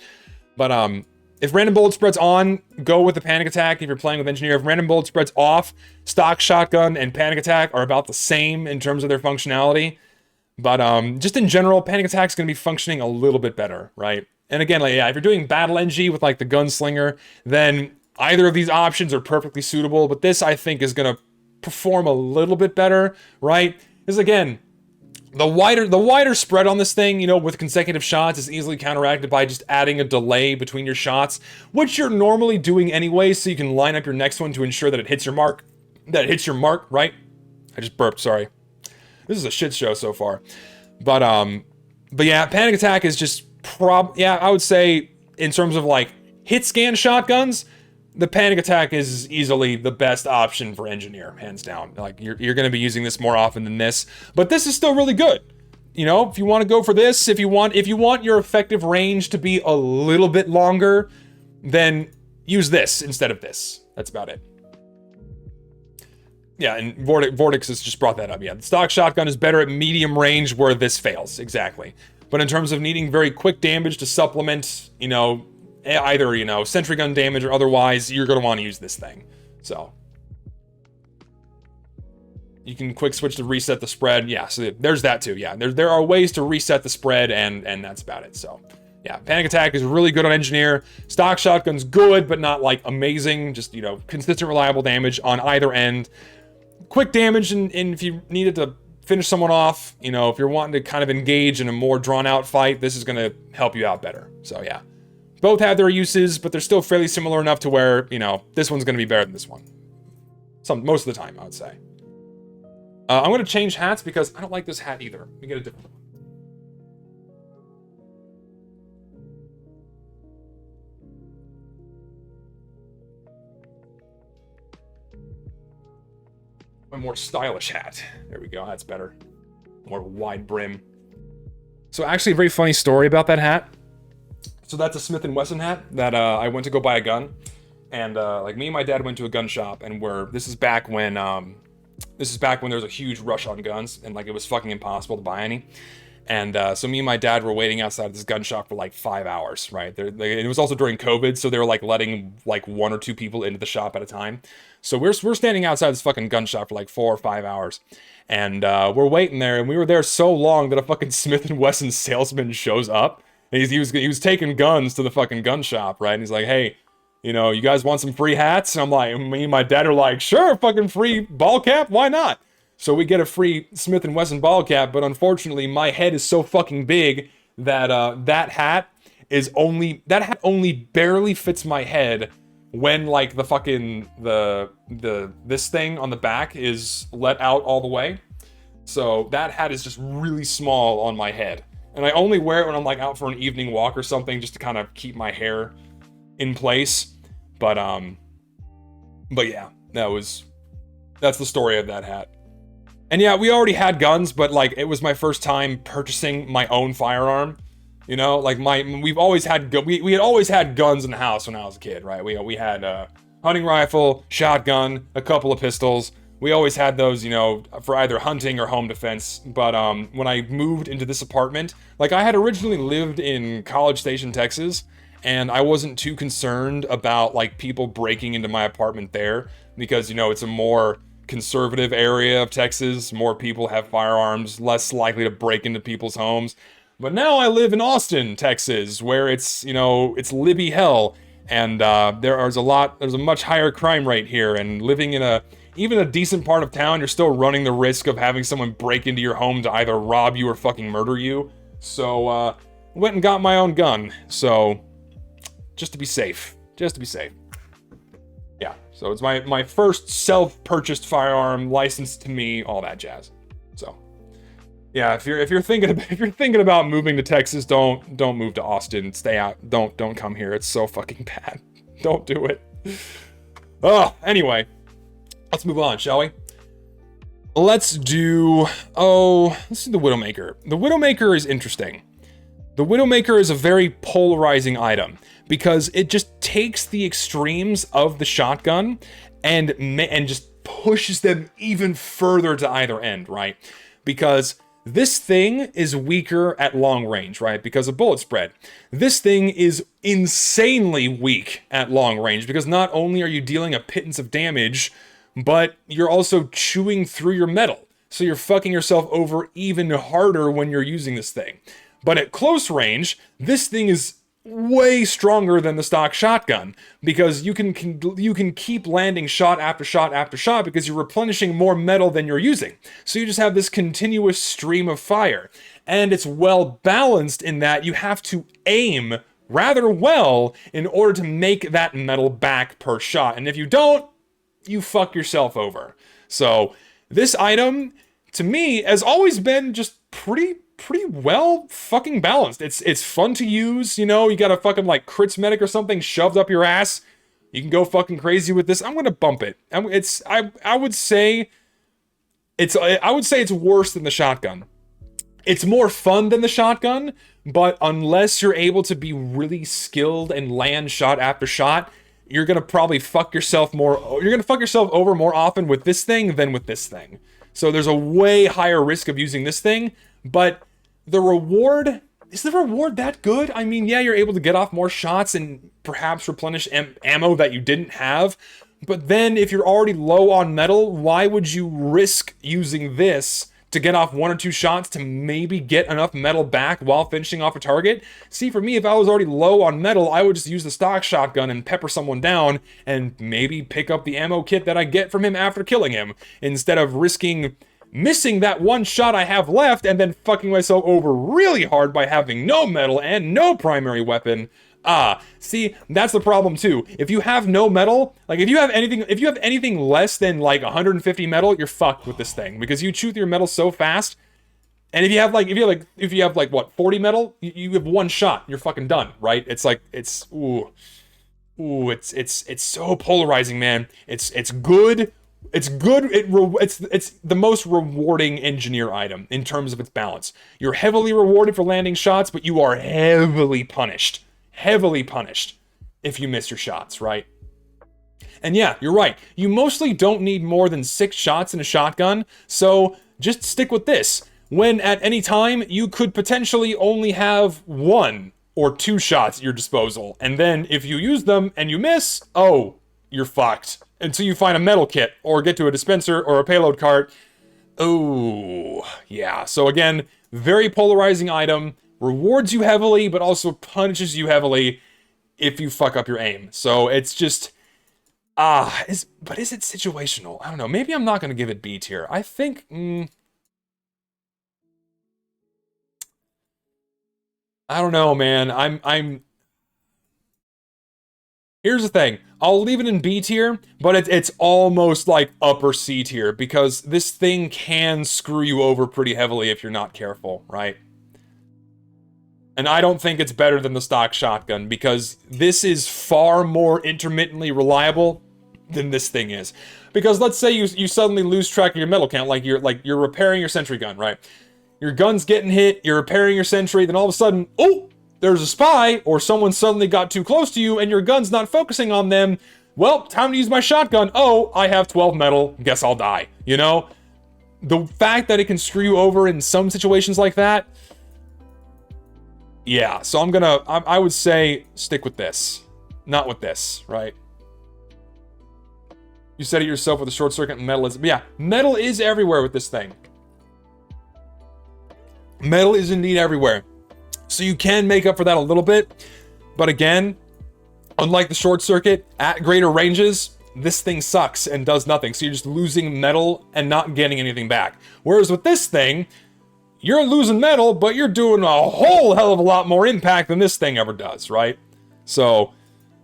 But if random bullet spread's on, go with the panic attack if you're playing with Engineer. If random bullet spread's off, stock shotgun and panic attack are about the same in terms of their functionality. But just in general, panic attack's going to be functioning a little bit better, right? And again, if you're doing battle NG with like the Gunslinger, then either of these options are perfectly suitable. But this, I think, is going to perform a little bit better, right? Because again, the wider spread on this thing, with consecutive shots is easily counteracted by just adding a delay between your shots, which you're normally doing anyway, so you can line up your next one to ensure that it hits your mark. Right? I just burped, sorry. This is a shit show so far. But yeah, panic attack is just I would say in terms of like hit scan shotguns, the panic attack is easily the best option for Engineer, hands down. Like you're going to be using this more often than this, but this is still really good. If you want to go for this, if you want your effective range to be a little bit longer, then use this instead of this. That's about it. Yeah, and Vortex has just brought that up. Yeah, the stock shotgun is better at medium range where this fails, exactly. But in terms of needing very quick damage to supplement, either, sentry gun damage or otherwise, you're going to want to use this thing. So you can quick switch to reset the spread. Yeah, so there's that too. Yeah, there are ways to reset the spread, and that's about it. So yeah, panic attack is really good on Engineer. Stock shotgun's good, but not like amazing. Just, consistent, reliable damage on either end. Quick damage, and if you needed to finish someone off, if you're wanting to kind of engage in a more drawn-out fight, this is going to help you out better. So yeah, both have their uses, but they're still fairly similar enough to where, this one's going to be better than this one. Most of the time, I would say. I'm going to change hats because I don't like this hat either. Let me get a different one. A more stylish hat. There we go, that's better. More wide brim. So actually a very funny story about that hat. So that's a Smith & Wesson hat that I went to go buy a gun. And like me and my dad went to a gun shop, and this is back when there was a huge rush on guns, and like it was fucking impossible to buy any. And so me and my dad were waiting outside of this gun shop for like 5 hours, right? It was also during COVID, so they were like letting like 1 or 2 people into the shop at a time. So we're standing outside this fucking gun shop for like 4 or 5 hours. And we're waiting there, and we were there so long that a fucking Smith & Wesson salesman shows up. And he was taking guns to the fucking gun shop, right? And he's like, hey, you guys want some free hats? And I'm like, me and my dad are like, sure, fucking free ball cap, why not? So we get a free Smith & Wesson ball cap, but unfortunately my head is so fucking big that that hat only barely fits my head when like the fucking this thing on the back is let out all the way. So that hat is just really small on my head. And I only wear it when I'm like out for an evening walk or something, just to kind of keep my hair in place. But yeah, that's the story of that hat. And yeah, we already had guns, but like it was my first time purchasing my own firearm. Like we've always had we had always had guns in the house when I was a kid, right? We had a hunting rifle, shotgun, a couple of pistols. we always had those, you know, for either hunting or home defense. But when I moved into this apartment, like I had originally lived in College Station, Texas, and I wasn't too concerned about like people breaking into my apartment there because, you know, it's a more conservative area of Texas. More people have firearms, less likely to break into people's homes. But now I live in Austin, Texas, where it's, you know, it's Libby hell. And there's a much higher crime rate here. And living in even a decent part of town, you're still running the risk of having someone break into your home to either rob you or fucking murder you. So, went and got my own gun. So, just to be safe. Yeah, so it's my first self-purchased firearm, licensed to me, all that jazz. So, yeah, if you're thinking about moving to Texas, don't move to Austin. Stay out. Don't come here. It's so fucking bad. Don't do it. Oh, anyway, let's move on, shall we? Let's do the Widowmaker. The Widowmaker is interesting. The Widowmaker is a very polarizing item because it just takes the extremes of the shotgun and just pushes them even further to either end, right? Because this thing is weaker at long range, right? Because of bullet spread. This thing is insanely weak at long range because not only are you dealing a pittance of damage, but you're also chewing through your metal. So you're fucking yourself over even harder when you're using this thing. But at close range, this thing is way stronger than the stock shotgun because you can keep landing shot after shot after shot because you're replenishing more metal than you're using. So you just have this continuous stream of fire. And it's well balanced in that you have to aim rather well in order to make that metal back per shot. And if you don't, you fuck yourself over. So this item, to me, has always been just pretty well fucking balanced. It's fun to use, you know, you got a fucking like crits medic or something shoved up your ass. You can go fucking crazy with this. I'm gonna bump it. I would say it's worse than the shotgun. It's more fun than the shotgun, but unless you're able to be really skilled and land shot after shot, you're gonna probably fuck yourself over more often with this thing than with this thing. So there's a way higher risk of using this thing, but the reward, is the reward that good? I mean, yeah, you're able to get off more shots and perhaps replenish ammo that you didn't have, but then if you're already low on metal, why would you risk using this to get off 1 or 2 shots to maybe get enough metal back while finishing off a target? See, for me, if I was already low on metal, I would just use the stock shotgun and pepper someone down and maybe pick up the ammo kit that I get from him after killing him, instead of risking missing that 1 shot I have left and then fucking myself over really hard by having no metal and no primary weapon. See, that's the problem too. If you have no metal, like if you have anything less than like 150 metal, you're fucked with this thing because you chew through your metal so fast. And if you have like what, 40 metal, you have 1 shot, you're fucking done, right? It's like it's so polarizing, man. It's good. It's good. It's the most rewarding engineer item in terms of its balance. You're heavily rewarded for landing shots, but you are heavily punished if you miss your shots, right? And yeah, you're right. You mostly don't need more than 6 shots in a shotgun, so just stick with this. When at any time, you could potentially only have 1 or 2 shots at your disposal, and then if you use them and you miss, oh, you're fucked. Until you find a metal kit, or get to a dispenser, or a payload cart. Oh, yeah. So again, very polarizing item. Rewards you heavily, but also punishes you heavily if you fuck up your aim. So it's just... but is it situational? I don't know. Maybe I'm not going to give it B tier. I think... I don't know, man. Here's the thing. I'll leave it in B tier, but it's almost like upper C tier, because this thing can screw you over pretty heavily if you're not careful, right? And I don't think it's better than the stock shotgun, because this is far more intermittently reliable than this thing is. Because let's say you suddenly lose track of your metal count, like you're repairing your sentry gun, right? Your gun's getting hit, you're repairing your sentry, then all of a sudden, oh! There's a spy, or someone suddenly got too close to you, and your gun's not focusing on them, well, time to use my shotgun. Oh, I have 12 metal. Guess I'll die. You know? The fact that it can screw you over in some situations like that, yeah. So I would say stick with this, not with this, right? You said it yourself with the short circuit and metal is, yeah, metal is everywhere with this thing. Metal is indeed everywhere. So you can make up for that a little bit, but again, unlike the short circuit, at greater ranges, this thing sucks and does nothing. So you're just losing metal and not getting anything back. Whereas with this thing, you're losing metal, but you're doing a whole hell of a lot more impact than this thing ever does, right? So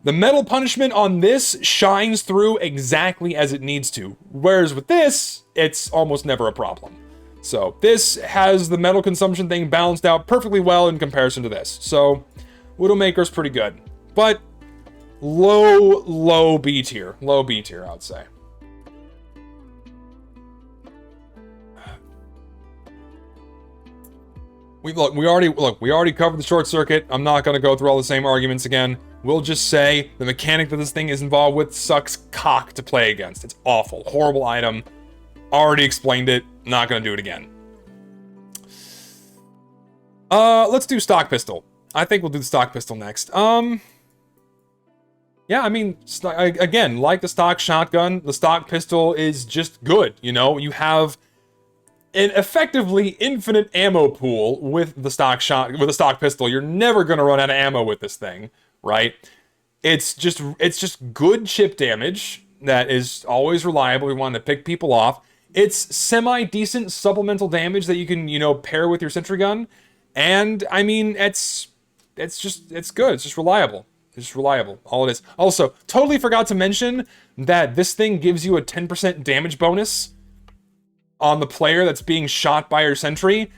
the metal punishment on this shines through exactly as it needs to. Whereas with this, it's almost never a problem. So this has the metal consumption thing balanced out perfectly well in comparison to this. So Widowmaker's pretty good, but low B tier. Low B tier, I would say. We already covered the short circuit. I'm not going to go through all the same arguments again. We'll just say the mechanic that this thing is involved with sucks cock to play against. It's awful. Horrible item. Already explained it. Not going to do it again. Let's do stock pistol. I think we'll do the stock pistol next. Yeah, I mean, again, like the stock shotgun, the stock pistol is just good. You know, you have an effectively infinite ammo pool with the stock pistol. You're never going to run out of ammo with this thing, right? It's just good chip damage that is always reliable. We want to pick people off. It's semi-decent supplemental damage that you can, you know, pair with your sentry gun. And I mean, it's good. It's just reliable. It's just reliable. All it is. Also, totally forgot to mention that this thing gives you a 10% damage bonus on the player that's being shot by your sentry.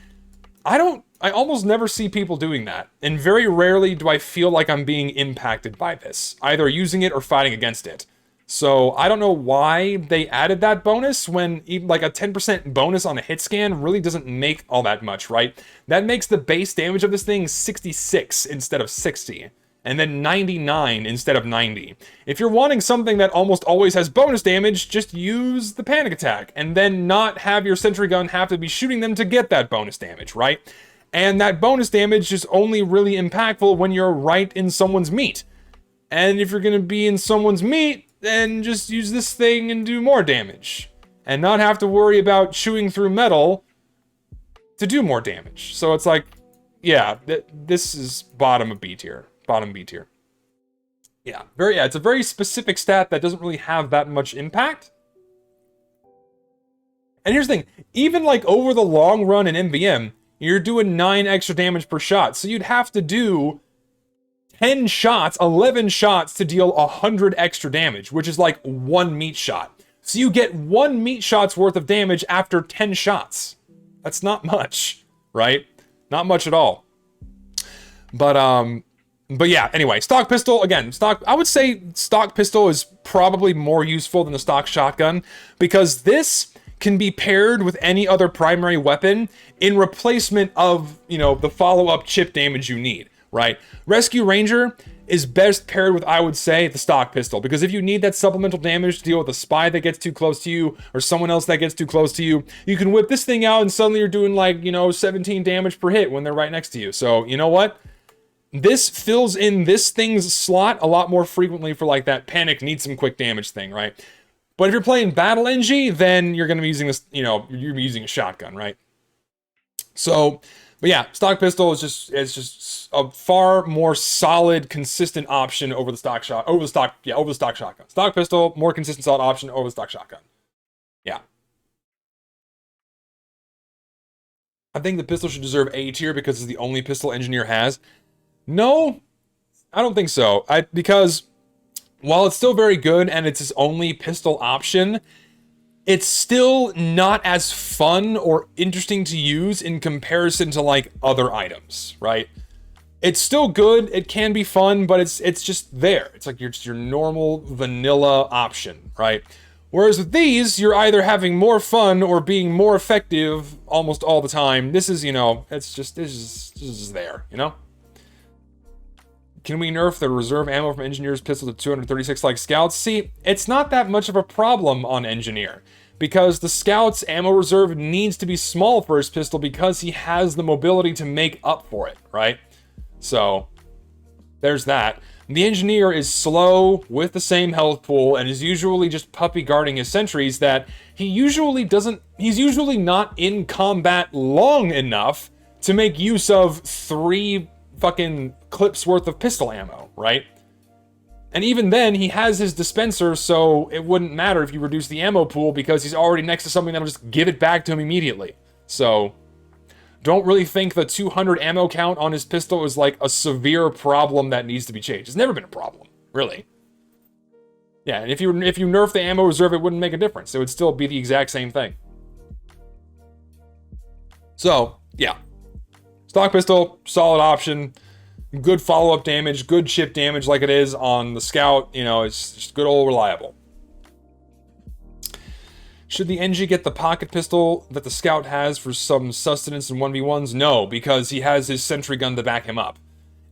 I almost never see people doing that. And very rarely do I feel like I'm being impacted by this, either using it or fighting against it. So I don't know why they added that bonus when even like a 10% bonus on a hit scan really doesn't make all that much, right? That makes the base damage of this thing 66 instead of 60. And then 99 instead of 90. If you're wanting something that almost always has bonus damage, just use the panic attack, and then not have your sentry gun have to be shooting them to get that bonus damage, right? And that bonus damage is only really impactful when you're right in someone's meat. And if you're gonna be in someone's meat, then just use this thing and do more damage. And not have to worry about chewing through metal to do more damage. So it's like, yeah, this is bottom of B tier. Bottom B tier. Yeah, it's a very specific stat that doesn't really have that much impact. And here's the thing, even like over the long run in MVM, you're doing 9 extra damage per shot. So you'd have to do 10 shots, 11 shots to deal 100 extra damage, which is like 1 meat shot. So you get 1 meat shot's worth of damage after 10 shots. That's not much, right? Not much at all. But yeah, anyway, stock pistol, again, I would say stock pistol is probably more useful than the stock shotgun, because this can be paired with any other primary weapon in replacement of, you know, the follow-up chip damage you need, right? Rescue Ranger is best paired with, I would say, the stock pistol, because if you need that supplemental damage to deal with a spy that gets too close to you, or someone else that gets too close to you, you can whip this thing out and suddenly you're doing like, you know, 17 damage per hit when they're right next to you. So, you know what? This fills in this thing's slot a lot more frequently for like that panic, need some quick damage thing, right? But if you're playing Battle NG, then you're going to be using this, you know, you're using a shotgun, right? So, but yeah, stock pistol is just a far more solid, consistent option over the stock shotgun. Stock pistol, more consistent, solid option over the stock shotgun. Yeah. I think the pistol should deserve A tier because it's the only pistol Engineer has. No, I don't think so. Because while it's still very good and it's his only pistol option, it's still not as fun or interesting to use in comparison to like other items, right? It's still good, it can be fun, but it's just there. It's like your normal vanilla option, right? Whereas with these, you're either having more fun or being more effective almost all the time. This is, you know, this is there, you know? Can we nerf the reserve ammo from Engineer's pistol to 236 like Scouts? See, it's not that much of a problem on Engineer, because the Scout's ammo reserve needs to be small for his pistol because he has the mobility to make up for it, right? So, there's that. The Engineer is slow with the same health pool and is usually just puppy guarding his sentries that he's usually not in combat long enough to make use of 3 fucking clips worth of pistol ammo, right? And even then, he has his dispenser, so it wouldn't matter if you reduce the ammo pool because he's already next to something that'll just give it back to him immediately. So, don't really think the 200 ammo count on his pistol is like a severe problem that needs to be changed. It's never been a problem, really. Yeah, and if you nerf the ammo reserve, it wouldn't make a difference. It would still be the exact same thing. So, yeah. Stock pistol, solid option. Good follow-up damage, good chip damage like it is on the Scout. You know, it's just good old reliable. Should the NG get the pocket pistol that the Scout has for some sustenance in 1v1s? No, because he has his sentry gun to back him up.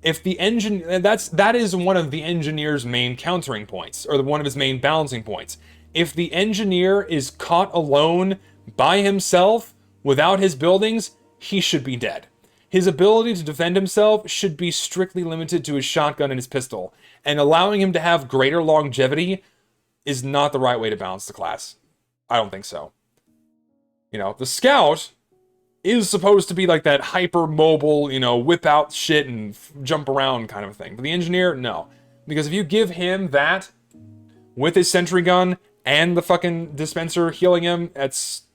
If the that is one of the Engineer's main countering points, or one of his main balancing points. If the Engineer is caught alone by himself without his buildings, he should be dead. His ability to defend himself should be strictly limited to his shotgun and his pistol, and allowing him to have greater longevity is not the right way to balance the class. I don't think so. You know, the Scout is supposed to be like that hyper-mobile, you know, whip out shit and jump around kind of thing. But the Engineer, no. Because if you give him that with his sentry gun and the fucking dispenser healing him,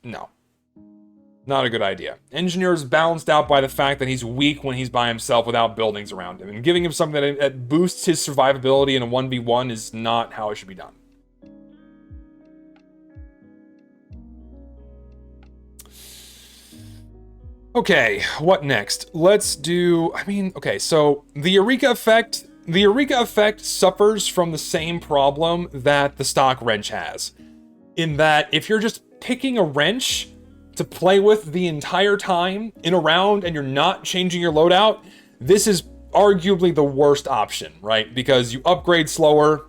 no. Not a good idea. Engineer is balanced out by the fact that he's weak when he's by himself without buildings around him. And giving him something that boosts his survivability in a 1v1 is not how it should be done. Okay, what next? Let's do... okay, so the Eureka Effect... The Eureka Effect suffers from the same problem that the stock wrench has. In that, if you're just picking a wrench to play with the entire time in a round and you're not changing your loadout, this is arguably the worst option, right? Because you upgrade slower,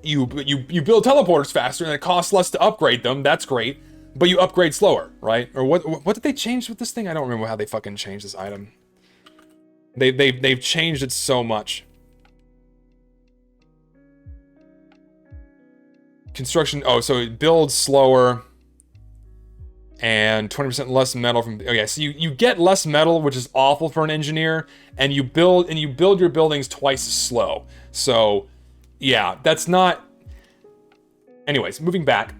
you build teleporters faster, and it costs less to upgrade them. That's great, but you upgrade slower, right? Or what did they change with this thing? I don't remember how they fucking changed this item. They've changed it so much. Construction. Oh, so it builds slower. And 20% less metal from... Okay, so you get less metal, which is awful for an Engineer, and you build your buildings twice as slow. So, yeah, that's not... Anyways, moving back.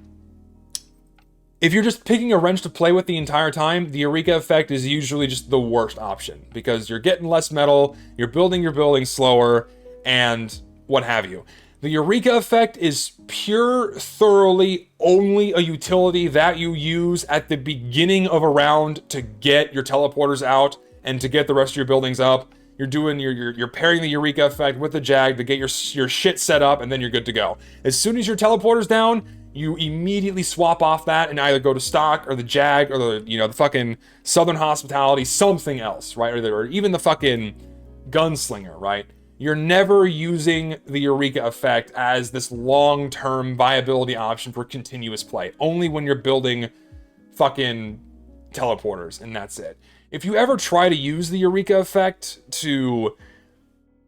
If you're just picking a wrench to play with the entire time, the Eureka Effect is usually just the worst option, because you're getting less metal, you're building your buildings slower, and what have you. The Eureka Effect is pure, thoroughly only a utility that you use at the beginning of a round to get your teleporters out and to get the rest of your buildings up. You're pairing the Eureka Effect with the Jag to get your shit set up, and then you're good to go. As soon as your teleporter's down, you immediately swap off that and either go to stock or the Jag or the fucking Southern Hospitality, something else, right? Or even the fucking Gunslinger, right? You're never using the Eureka Effect as this long-term viability option for continuous play. Only when you're building fucking teleporters, and that's it. If you ever try to use the Eureka Effect to,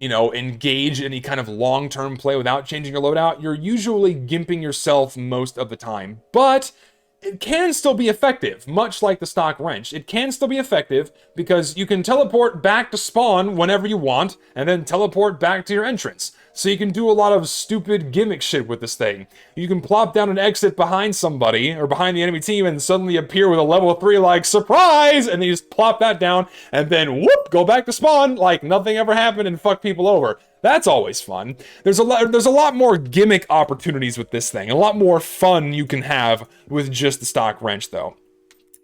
you know, engage any kind of long-term play without changing your loadout, you're usually gimping yourself most of the time. But it can still be effective, much like the stock wrench. It can still be effective because you can teleport back to spawn whenever you want, and then teleport back to your entrance. So you can do a lot of stupid gimmick shit with this thing. You can plop down an exit behind somebody, or behind the enemy team, and suddenly appear with a level 3 like, surprise! And then you just plop that down, and then whoop, go back to spawn like nothing ever happened and fuck people over. That's always fun. There's a lot more gimmick opportunities with this thing. A lot more fun you can have with just the stock wrench, though.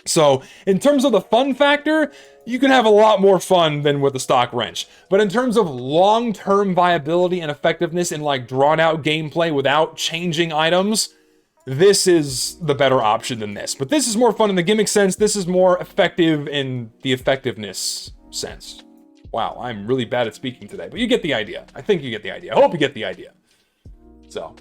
So, in terms of the fun factor, you can have a lot more fun than with the stock wrench. But in terms of long-term viability and effectiveness in, like, drawn-out gameplay without changing items, this is the better option than this. But this is more fun in the gimmick sense. This is more effective in the effectiveness sense. Wow, I'm really bad at speaking today, but you get the idea. I think you get the idea. I hope you get the idea. So,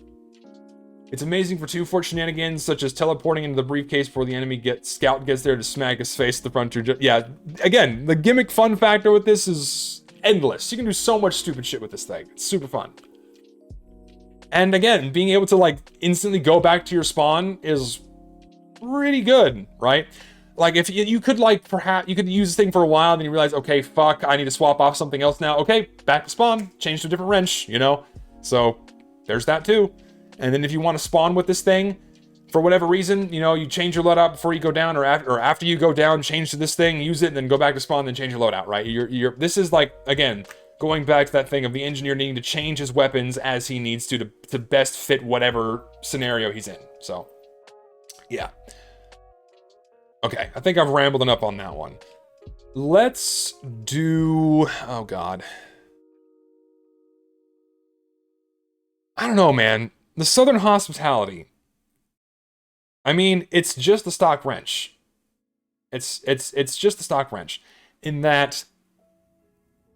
it's amazing for 2-fort shenanigans, such as teleporting into the briefcase before the enemy scout gets there to smack his face at the front. Yeah, again, the gimmick fun factor with this is endless. You can do so much stupid shit with this thing. It's super fun. And again, being able to like instantly go back to your spawn is pretty good, right? Like if you could like perhaps you could use this thing for a while, then you realize, okay, fuck, I need to swap off something else now. Okay, back to spawn, change to a different wrench, you know? So there's that too. And then if you want to spawn with this thing, for whatever reason, you know, you change your loadout before you go down, or after you go down, change to this thing, use it, and then go back to spawn, then change your loadout, right? This is like, again, going back to that thing of the engineer needing to change his weapons as he needs to best fit whatever scenario he's in. So, yeah. Okay, I think I've rambled enough on that one. Let's do... Oh, God. I don't know, man. The Southern Hospitality. I mean, it's just a stock wrench. It's just a stock wrench. In that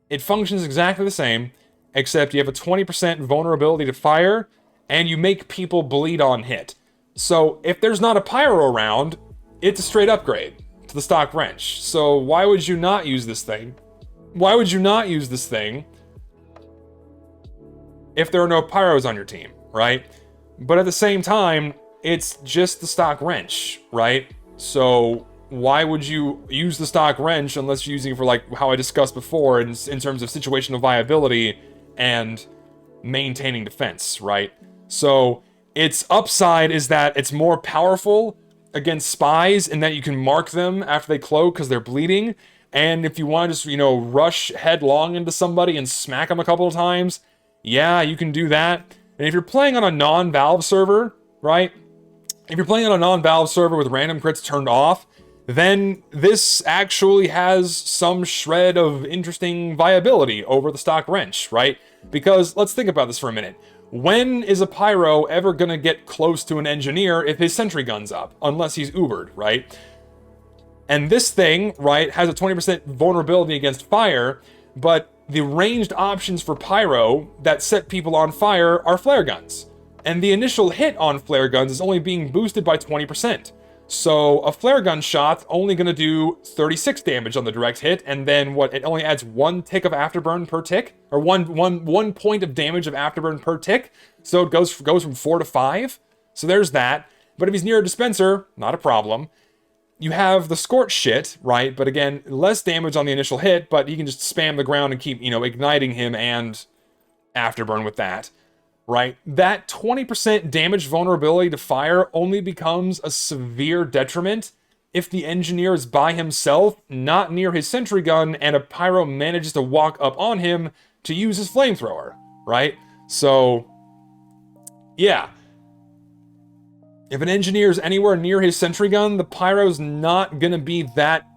it functions exactly the same, except you have a 20% vulnerability to fire, and you make people bleed on hit. So if there's not a pyro around, it's a straight upgrade to the stock wrench. So why would you not use this thing? Why would you not use this thing if there are no pyros on your team, right? But at the same time, it's just the stock wrench, right? So why would you use the stock wrench unless you're using it for, like, how I discussed before in terms of situational viability and maintaining defense, right? So its upside is that it's more powerful against spies in that you can mark them after they cloak because they're bleeding. And if you want to just, you know, rush headlong into somebody and smack them a couple of times, yeah, you can do that. And if you're playing on a non-Valve server, right? If you're playing on a non-Valve server with random crits turned off, then this actually has some shred of interesting viability over the stock wrench, right? Because let's think about this for a minute. When is a pyro ever gonna get close to an engineer if his sentry gun's up? Unless he's Ubered, right? And this thing, right, has a 20% vulnerability against fire, but the ranged options for pyro that set people on fire are flare guns. And the initial hit on flare guns is only being boosted by 20%. So a flare gun shot's only going to do 36 damage on the direct hit, and then what? It only adds 1 tick of afterburn per tick, or one point of damage of afterburn per tick. So it goes from 4 to 5. So there's that. But if he's near a dispenser, not a problem. You have the scorch shit, right? But again, less damage on the initial hit, but you can just spam the ground and keep, you know, igniting him and afterburn with that. Right? That 20% damage vulnerability to fire only becomes a severe detriment if the engineer is by himself, not near his sentry gun, and a pyro manages to walk up on him to use his flamethrower, right? So, yeah. If an engineer is anywhere near his sentry gun, the pyro's not gonna be that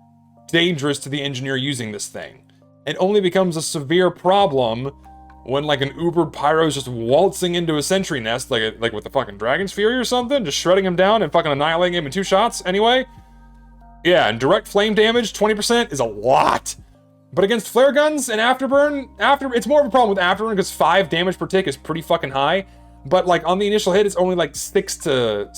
dangerous to the engineer using this thing. It only becomes a severe problem when, like, an Ubered pyro is just waltzing into a sentry nest, like with the fucking Dragon's Fury or something, just shredding him down and fucking annihilating him in 2 shots, anyway. Yeah, and direct flame damage, 20%, is a lot. But against flare guns and afterburn, it's more of a problem with afterburn because 5 damage per tick is pretty fucking high. But, like, on the initial hit, it's only, like, 6 to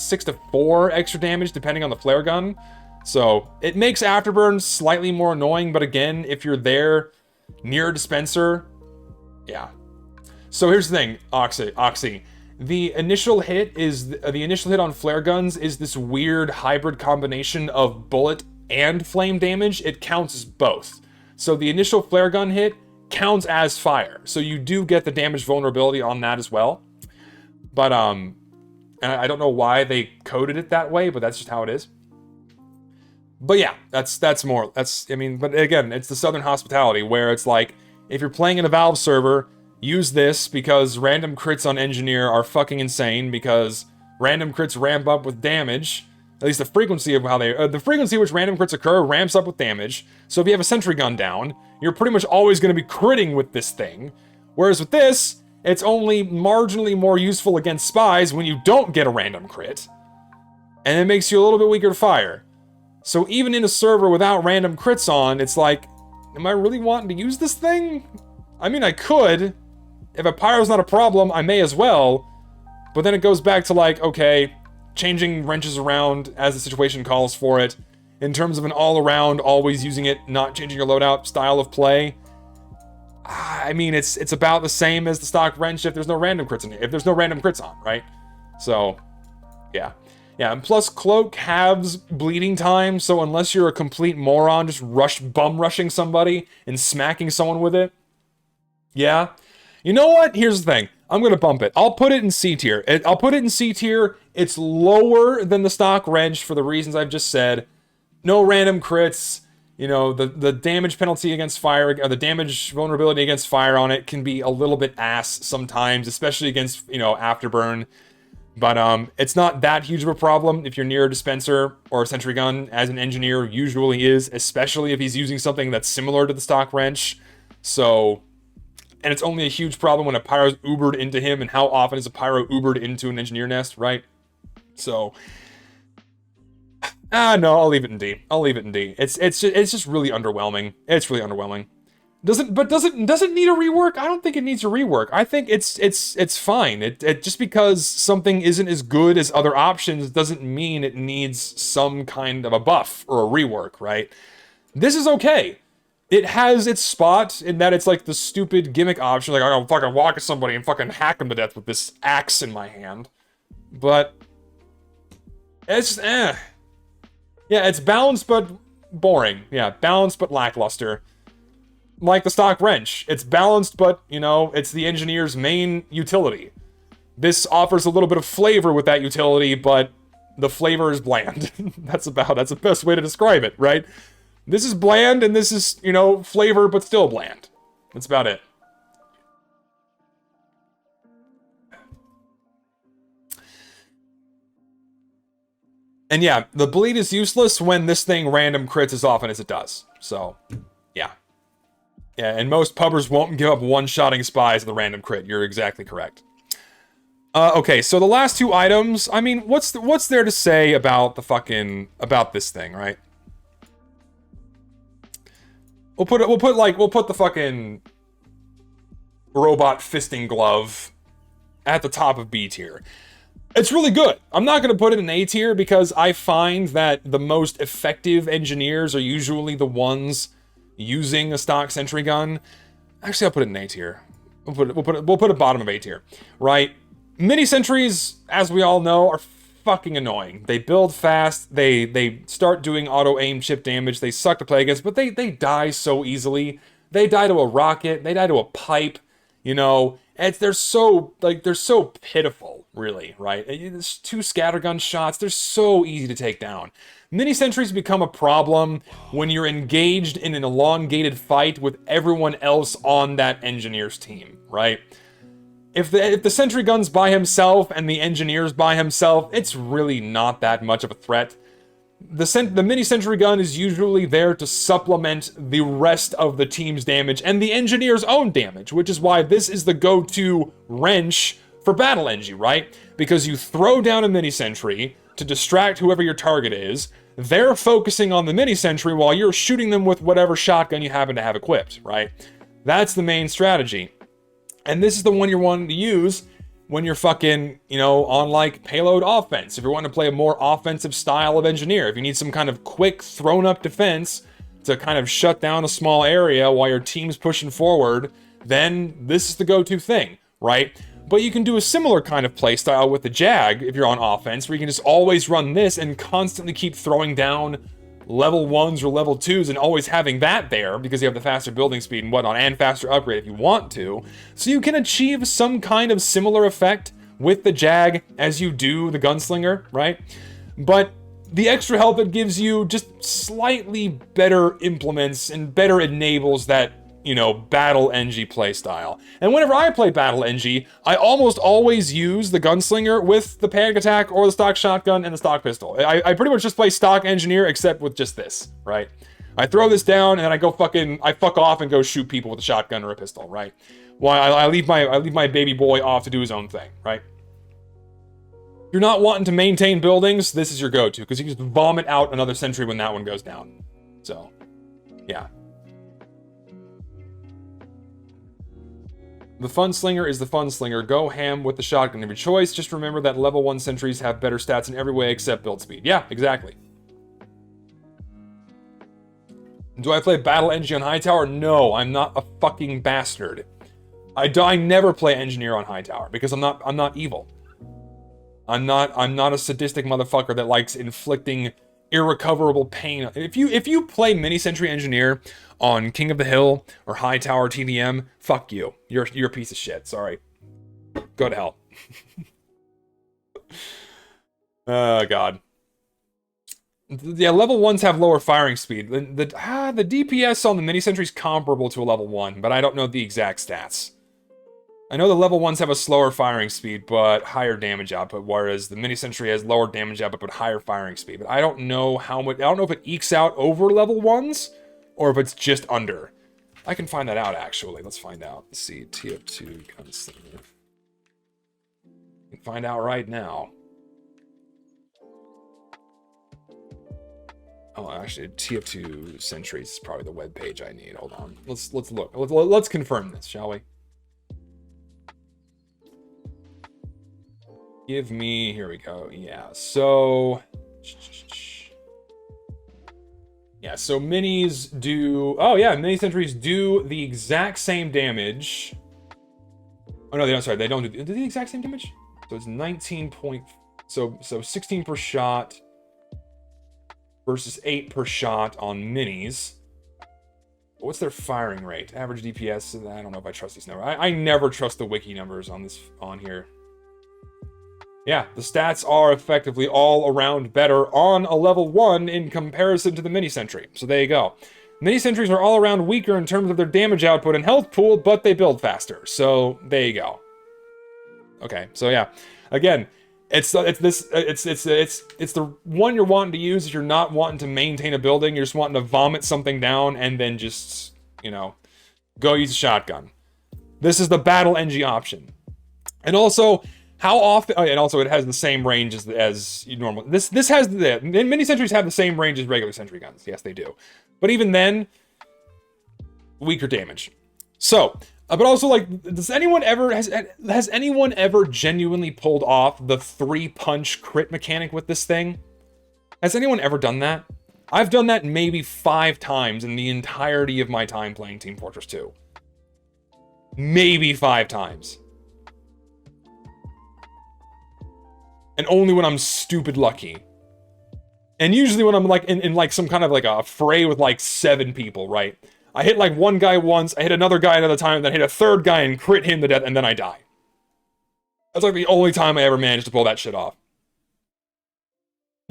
4 extra damage, depending on the flare gun. So, it makes afterburn slightly more annoying, but again, if you're there near a dispenser, yeah. So here's the thing, Oxy. The initial hit on flare guns is this weird hybrid combination of bullet and flame damage. It counts as both. So the initial flare gun hit counts as fire. So you do get the damage vulnerability on that as well. But and I don't know why they coded it that way, but that's just how it is. But yeah, but again, it's the Southern Hospitality where it's like, if you're playing in a Valve server, use this because random crits on engineer are fucking insane because random crits ramp up with damage. At least the frequency of the frequency which random crits occur ramps up with damage. So if you have a sentry gun down, you're pretty much always going to be critting with this thing. Whereas with this, it's only marginally more useful against spies when you don't get a random crit. And it makes you a little bit weaker to fire. So even in a server without random crits on, it's like, Am I really wanting to use this thing? I mean, I could. If a pyro's not a problem, I may as well. But then it goes back to like, okay, changing wrenches around as the situation calls for it. In terms of an all-around, always using it, not changing your loadout style of play. I mean, it's about the same as the stock wrench if there's no random crits in it. If there's no random crits on, right? So, yeah. Yeah, and plus Cloak halves bleeding time, so unless you're a complete moron just bum rushing somebody and smacking someone with it. Yeah. You know what? Here's the thing. I'm going to bump it. I'll put it in C tier. I'll put it in C tier. It's lower than the stock wrench for the reasons I've just said. No random crits. You know, the damage penalty against fire, or the damage vulnerability against fire on it can be a little bit ass sometimes, especially against, you know, afterburn. But it's not that huge of a problem if you're near a dispenser or a sentry gun, as an engineer usually is, especially if he's using something that's similar to the stock wrench. So, and it's only a huge problem when a pyro's Ubered into him, and how often is a pyro Ubered into an engineer nest, right? So, no, I'll leave it in D. I'll leave it in D. It's just really underwhelming. It's really underwhelming. Does it need a rework? I don't think it needs a rework. I think it's fine. It just because something isn't as good as other options doesn't mean it needs some kind of a buff or a rework, right? This is okay. It has its spot in that it's like the stupid gimmick option, like I'm gonna fucking walk at somebody and fucking hack them to death with this axe in my hand. But it's just yeah, it's balanced but boring. Yeah, balanced but lackluster. Like the stock wrench. It's balanced, but, you know, it's the engineer's main utility. This offers a little bit of flavor with that utility, but the flavor is bland. That's the best way to describe it, right? This is bland, and this is, you know, flavor, but still bland. That's about it. And yeah, the bleed is useless when this thing random crits as often as it does. So, yeah. Yeah, and most pubbers won't give up one-shotting spies at the random crit. You're exactly correct. Okay, so the last two items, I mean, what's there to say about about this thing, right? We'll put the fucking robot fisting glove at the top of B tier. It's really good. I'm not going to put it in A tier because I find that the most effective engineers are usually the ones using a stock sentry gun. Actually, I'll put it in A tier. We'll put it bottom of A tier, right? Mini sentries, as we all know, are fucking annoying. They build fast. They start doing auto aim chip damage. They suck to play against, but they die so easily. They die to a rocket. They die to a pipe. You know, they're so pitiful, really, right? It's 2 scattergun shots. They're so easy to take down. Mini sentries become a problem when you're engaged in an elongated fight with everyone else on that engineer's team, right? If the sentry gun's by himself and the engineer's by himself, it's really not that much of a threat. The mini sentry gun is usually there to supplement the rest of the team's damage and the engineer's own damage, which is why this is the go-to wrench for battle engie, right? Because you throw down a mini sentry to distract whoever your target is. They're focusing on the mini sentry while you're shooting them with whatever shotgun you happen to have equipped, right? That's the main strategy. And this is the one you're wanting to use when you're fucking, you know, on like payload offense. If you're wanting to play a more offensive style of engineer, if you need some kind of quick thrown up defense to kind of shut down a small area while your team's pushing forward, then this is the go-to thing, right? But you can do a similar kind of playstyle with the Jag if you're on offense, where you can just always run this and constantly keep throwing down level 1s or level 2s and always having that there because you have the faster building speed and whatnot and faster upgrade if you want to. So you can achieve some kind of similar effect with the Jag as you do the Gunslinger, right? But the extra health it gives you just slightly better implements and better enables that, you know, battle engie playstyle. And whenever I play battle engie, I almost always use the Gunslinger with the panic attack or the stock shotgun and the stock pistol. I pretty much just play stock engineer except with just this, right? I throw this down and then I fuck off and go shoot people with a shotgun or a pistol, right? While I leave my baby boy off to do his own thing, right? If you're not wanting to maintain buildings, this is your go-to because you can just vomit out another sentry when that one goes down. So, yeah. The Funslinger is the Funslinger. Go ham with the shotgun of your choice. Just remember that level 1 sentries have better stats in every way except build speed. Yeah, exactly. Do I play Battle Engineer on Hightower? No, I'm not a fucking bastard. I never play Engineer on Hightower because I'm not evil. I'm not a sadistic motherfucker that likes inflicting irrecoverable pain. If you play Mini-Sentry Engineer on King of the Hill or Hightower TVM, fuck you. You're a piece of shit. Sorry. Go to hell. Oh, God. Yeah, level 1s have lower firing speed. The DPS on the Mini-Sentry is comparable to a level 1, but I don't know the exact stats. I know the level 1s have a slower firing speed, but higher damage output, whereas the Mini-Sentry has lower damage output, but higher firing speed. But I don't know how much... I don't know if it ekes out over level 1s, or if it's just under. I can find that out, actually. Let's find out. Let's see. TF2 Gunslinger. We can find out right now. Oh, actually, TF2 Sentries is probably the web page I need. Hold on. Let's look. Let's confirm this, shall we? Give me... Here we go. Yeah, so... Yeah, so minis do... Oh, yeah, mini sentries do the exact same damage. Oh, no, they don't. Sorry, they don't do the exact same damage? So it's 19 point... So 16 per shot versus 8 per shot on minis. What's their firing rate? Average DPS? I don't know if I trust these numbers. I never trust the wiki numbers on here. Yeah, the stats are effectively all around better on a level 1 in comparison to the mini-sentry. So there you go. Mini-sentries are all around weaker in terms of their damage output and health pool, but they build faster. So there you go. Okay, so yeah. Again, it's the one you're wanting to use if you're not wanting to maintain a building. You're just wanting to vomit something down and then just, you know, go use a shotgun. This is the battle NG option. And also... How often? Oh, and also it has the same range as normal. This has the mini sentries have the same range as regular sentry guns. Yes, they do. But even then, weaker damage. So, but also like, has anyone ever genuinely pulled off the 3-punch crit mechanic with this thing? Has anyone ever done that? I've done that maybe 5 times in the entirety of my time playing Team Fortress 2. Maybe 5 times. And only when I'm stupid lucky. And usually when I'm like in like some kind of like a fray with like 7 people, right? I hit like one guy once, I hit another guy another time, then I hit a third guy and crit him to death, and then I die. That's like the only time I ever managed to pull that shit off.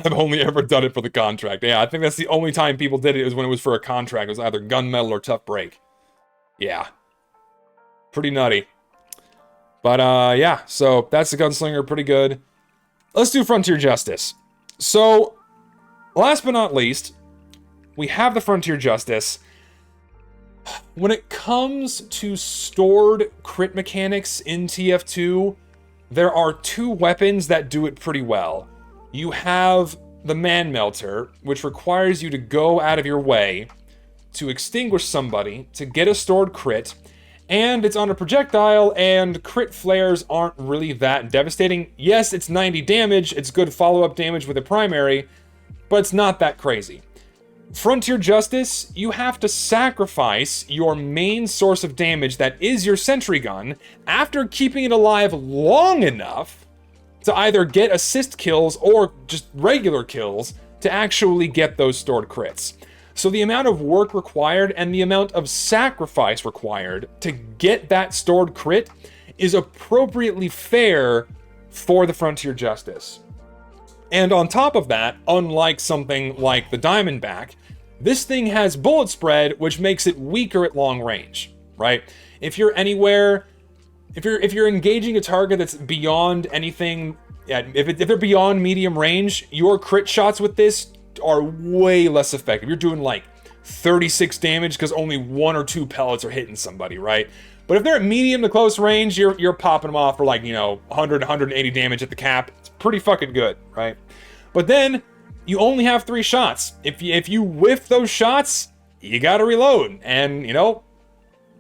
I've only ever done it for the contract. Yeah, I think that's the only time people did it was when it was for a contract. It was either gunmetal or tough break. Yeah. Pretty nutty. But yeah, so that's the Gunslinger, pretty good. Let's do Frontier Justice. So, last but not least, we have the Frontier Justice. When it comes to stored crit mechanics in TF2, there are 2 weapons that do it pretty well. You have the Man Melter, which requires you to go out of your way to extinguish somebody to get a stored crit, and it's on a projectile, and crit flares aren't really that devastating. Yes, it's 90 damage, it's good follow-up damage with a primary, but it's not that crazy. Frontier Justice, you have to sacrifice your main source of damage that is your sentry gun after keeping it alive long enough to either get assist kills or just regular kills to actually get those stored crits. So the amount of work required and the amount of sacrifice required to get that stored crit is appropriately fair for the Frontier Justice. And on top of that, unlike something like the Diamondback, this thing has bullet spread, which makes it weaker at long range, right? If you're anywhere, if you're engaging a target that's beyond anything, if they're beyond medium range, your crit shots with this are way less effective. You're doing like 36 damage because only 1 or 2 pellets are hitting somebody, right? But if they're at medium to close range, you're popping them off for like, you know, 100, 180 damage at the cap. It's pretty fucking good, right? But then you only have 3 shots. If you whiff those shots, you gotta reload. And, you know,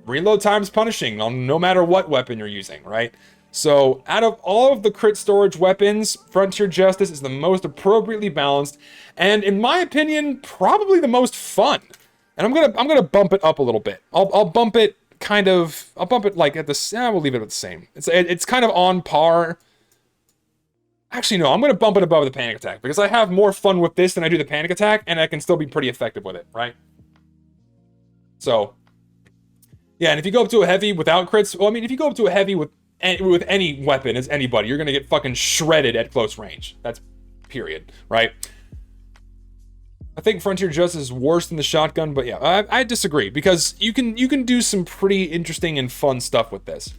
reload time's punishing on no matter what weapon you're using, right? So out of all of the crit storage weapons, Frontier Justice is the most appropriately balanced, and in my opinion, probably the most fun. And I'm gonna bump it up a little bit. I'll bump it like at the, we'll leave it at the same. It's kind of on par. Actually, no, I'm gonna bump it above the Panic Attack because I have more fun with this than I do the Panic Attack, and I can still be pretty effective with it, right? So, yeah, and if you go up to a heavy without crits, well, I mean, if you go up to a heavy with any weapon as anybody, you're gonna get fucking shredded at close range. That's period, right? I think Frontier Justice is worse than the shotgun, but yeah, I disagree because you can do some pretty interesting and fun stuff with this.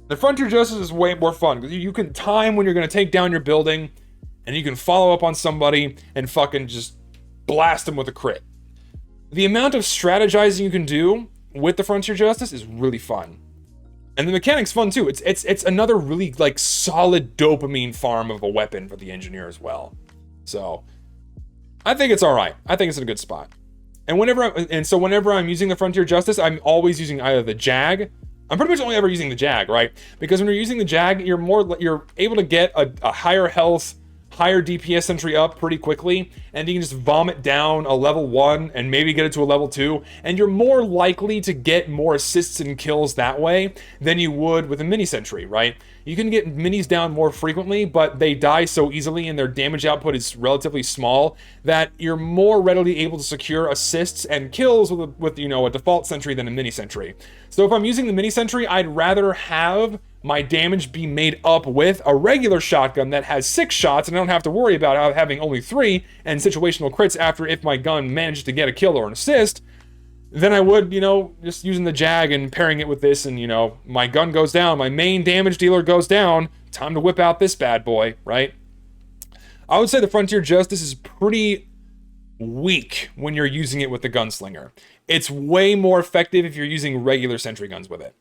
The Frontier Justice is way more fun because you can time when you're gonna take down your building, and you can follow up on somebody and fucking just blast them with a crit. The amount of strategizing you can do with the Frontier Justice is really fun. And the mechanic's fun too. It's another really like solid dopamine farm of a weapon for the engineer as well. So I think it's all right. I think it's in a good spot. And whenever I'm using the Frontier Justice, I'm always using either the Jag. I'm pretty much only ever using the Jag, right? Because when you're using the Jag, you're able to get a higher health, higher DPS entry up pretty quickly, and you can just vomit down a level 1 and maybe get it to a level 2, and you're more likely to get more assists and kills that way than you would with a mini sentry, right? You can get minis down more frequently, but they die so easily and their damage output is relatively small that you're more readily able to secure assists and kills with a default sentry than a mini sentry. So if I'm using the mini sentry, I'd rather have my damage be made up with a regular shotgun that has 6 shots, and I don't have to worry about having only 3 and situational crits after if my gun manages to get a kill or an assist, than I would, just using the Jag and pairing it with this, and, my gun goes down, my main damage dealer goes down, time to whip out this bad boy, right? I would say the Frontier Justice is pretty weak when you're using it with the Gunslinger. It's way more effective if you're using regular sentry guns with it.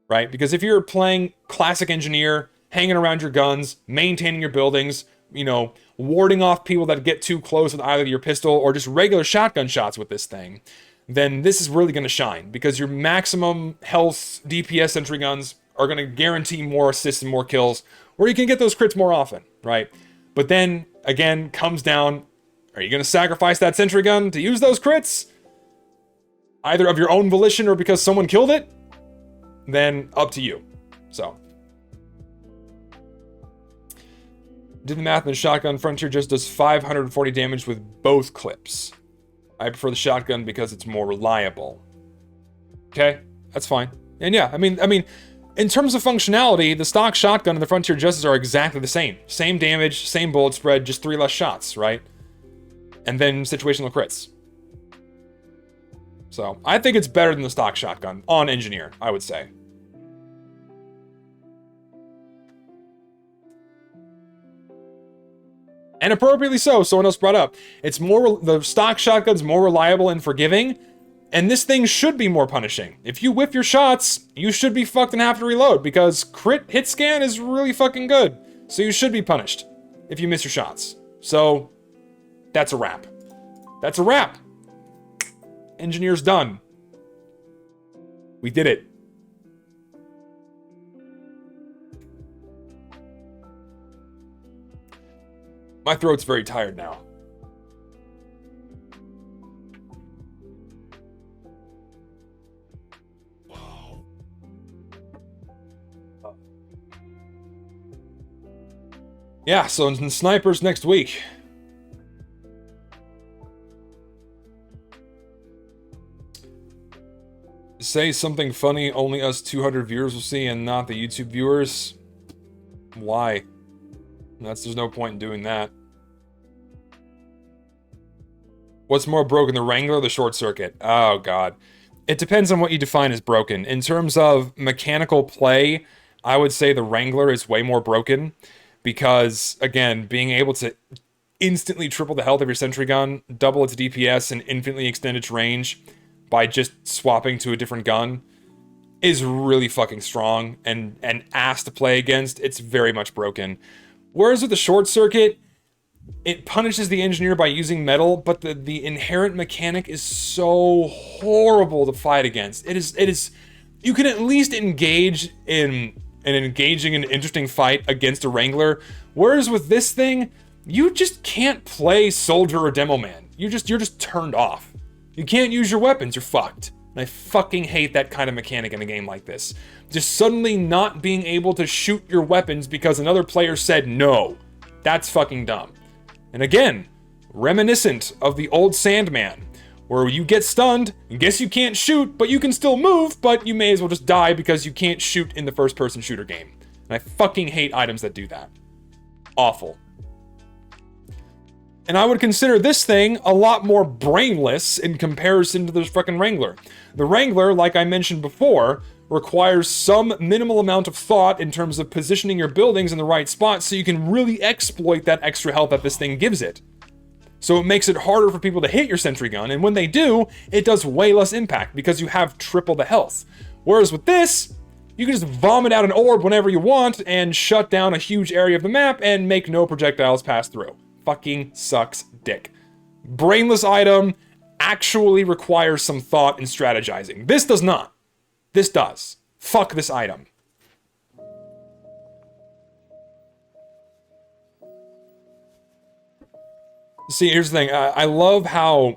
Right? Because if you're playing classic engineer, hanging around your guns, maintaining your buildings, warding off people that get too close with either your pistol or just regular shotgun shots with this thing, then this is really going to shine because your maximum health DPS sentry guns are going to guarantee more assists and more kills, or you can get those crits more often, right? But then, again, comes down, are you going to sacrifice that sentry gun to use those crits? Either of your own volition or because someone killed it? Then up to you. So did the math, and the shotgun Frontier just does 540 damage with both clips. I prefer the shotgun because it's more reliable. Okay, that's fine. And yeah, I mean, in terms of functionality, the stock shotgun and the Frontier Justice are exactly the same. Same damage, same bullet spread, just 3 less shots, right? And then situational crits. So, I think it's better than the stock shotgun on engineer, I would say. And appropriately so, someone else brought up. The stock shotgun's more reliable and forgiving, and this thing should be more punishing. If you whiff your shots, you should be fucked and have to reload, because crit hit scan is really fucking good. So you should be punished if you miss your shots. So, that's a wrap. That's a wrap. Engineer's done. We did it. My throat's very tired now. Yeah, so in snipers next week. Say something funny only us 200 viewers will see and not the YouTube viewers. Why? There's no point in doing that. What's more broken, the Wrangler or the short circuit? Oh god. It depends on what you define as broken. In terms of mechanical play, I would say the Wrangler is way more broken. Because, again, being able to instantly triple the health of your sentry gun, double its DPS, and infinitely extend its range by just swapping to a different gun is really fucking strong and ass to play against. It's very much broken. Whereas with the short circuit, it punishes the engineer by using metal, but the inherent mechanic is so horrible to fight against. It is. You can at least engage in an engaging and interesting fight against a Wrangler, whereas with this thing, you just can't play soldier or demo man. You're just turned off. You can't use your weapons. You're fucked. And I fucking hate that kind of mechanic in a game like this. Just suddenly not being able to shoot your weapons because another player said no. That's fucking dumb. And again, reminiscent of the old Sandman, where you get stunned, and guess you can't shoot, but you can still move, but you may as well just die because you can't shoot in the first-person shooter game. And I fucking hate items that do that. Awful. And I would consider this thing a lot more brainless in comparison to this fucking Wrangler. The Wrangler, like I mentioned before, requires some minimal amount of thought in terms of positioning your buildings in the right spot so you can really exploit that extra health that this thing gives it. So it makes it harder for people to hit your sentry gun, and when they do, it does way less impact because you have triple the health. Whereas with this, you can just vomit out an orb whenever you want and shut down a huge area of the map and make no projectiles pass through. Fucking sucks dick. Brainless item actually requires some thought and strategizing. This does not. This does. Fuck this item. See, here's the thing. I love how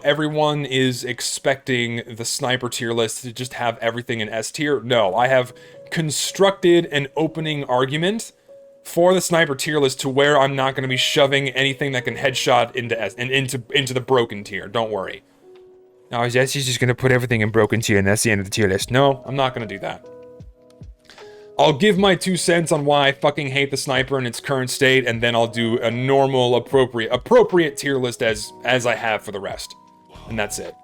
everyone is expecting the sniper tier list to just have everything in S tier. No, I have constructed an opening argument for the sniper tier list to where I'm not going to be shoving anything that can headshot into S and into the broken tier. Don't worry. Now, Zesty's just going to put everything in broken tier and that's the end of the tier list. No, I'm not going to do that. I'll give my 2 cents on why I fucking hate the sniper in its current state, and then I'll do a normal, appropriate tier list as I have for the rest. And that's it.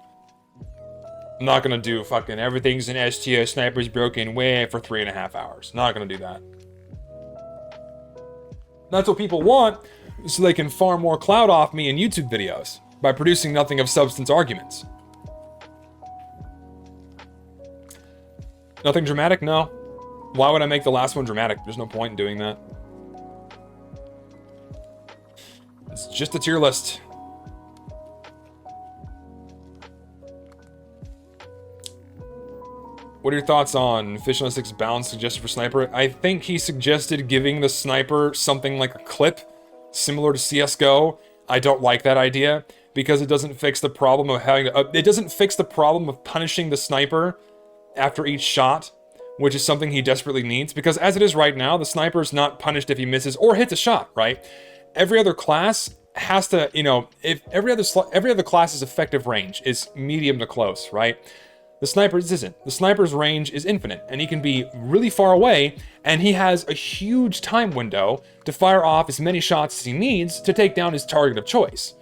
I'm not going to do fucking everything's in S tier, sniper's broken way for 3.5 hours. Not going to do that. That's what people want, so they can farm more clout off me in YouTube videos by producing nothing of substance arguments. Nothing dramatic? No. Why would I make the last one dramatic? There's no point in doing that. It's just a tier list. What are your thoughts on Fishalistic's balance suggested for sniper? I think he suggested giving the sniper something like a clip, similar to CSGO. I don't like that idea, because it doesn't fix the problem of having to, it doesn't fix the problem of punishing the sniper after each shot, which is something he desperately needs, because as it is right now, the sniper is not punished if he misses or hits a shot, right? Every other class has to, you know, if every other class's effective range is medium to close, right? The sniper's isn't. The sniper's range is infinite, and he can be really far away, and he has a huge time window to fire off as many shots as he needs to take down his target of choice.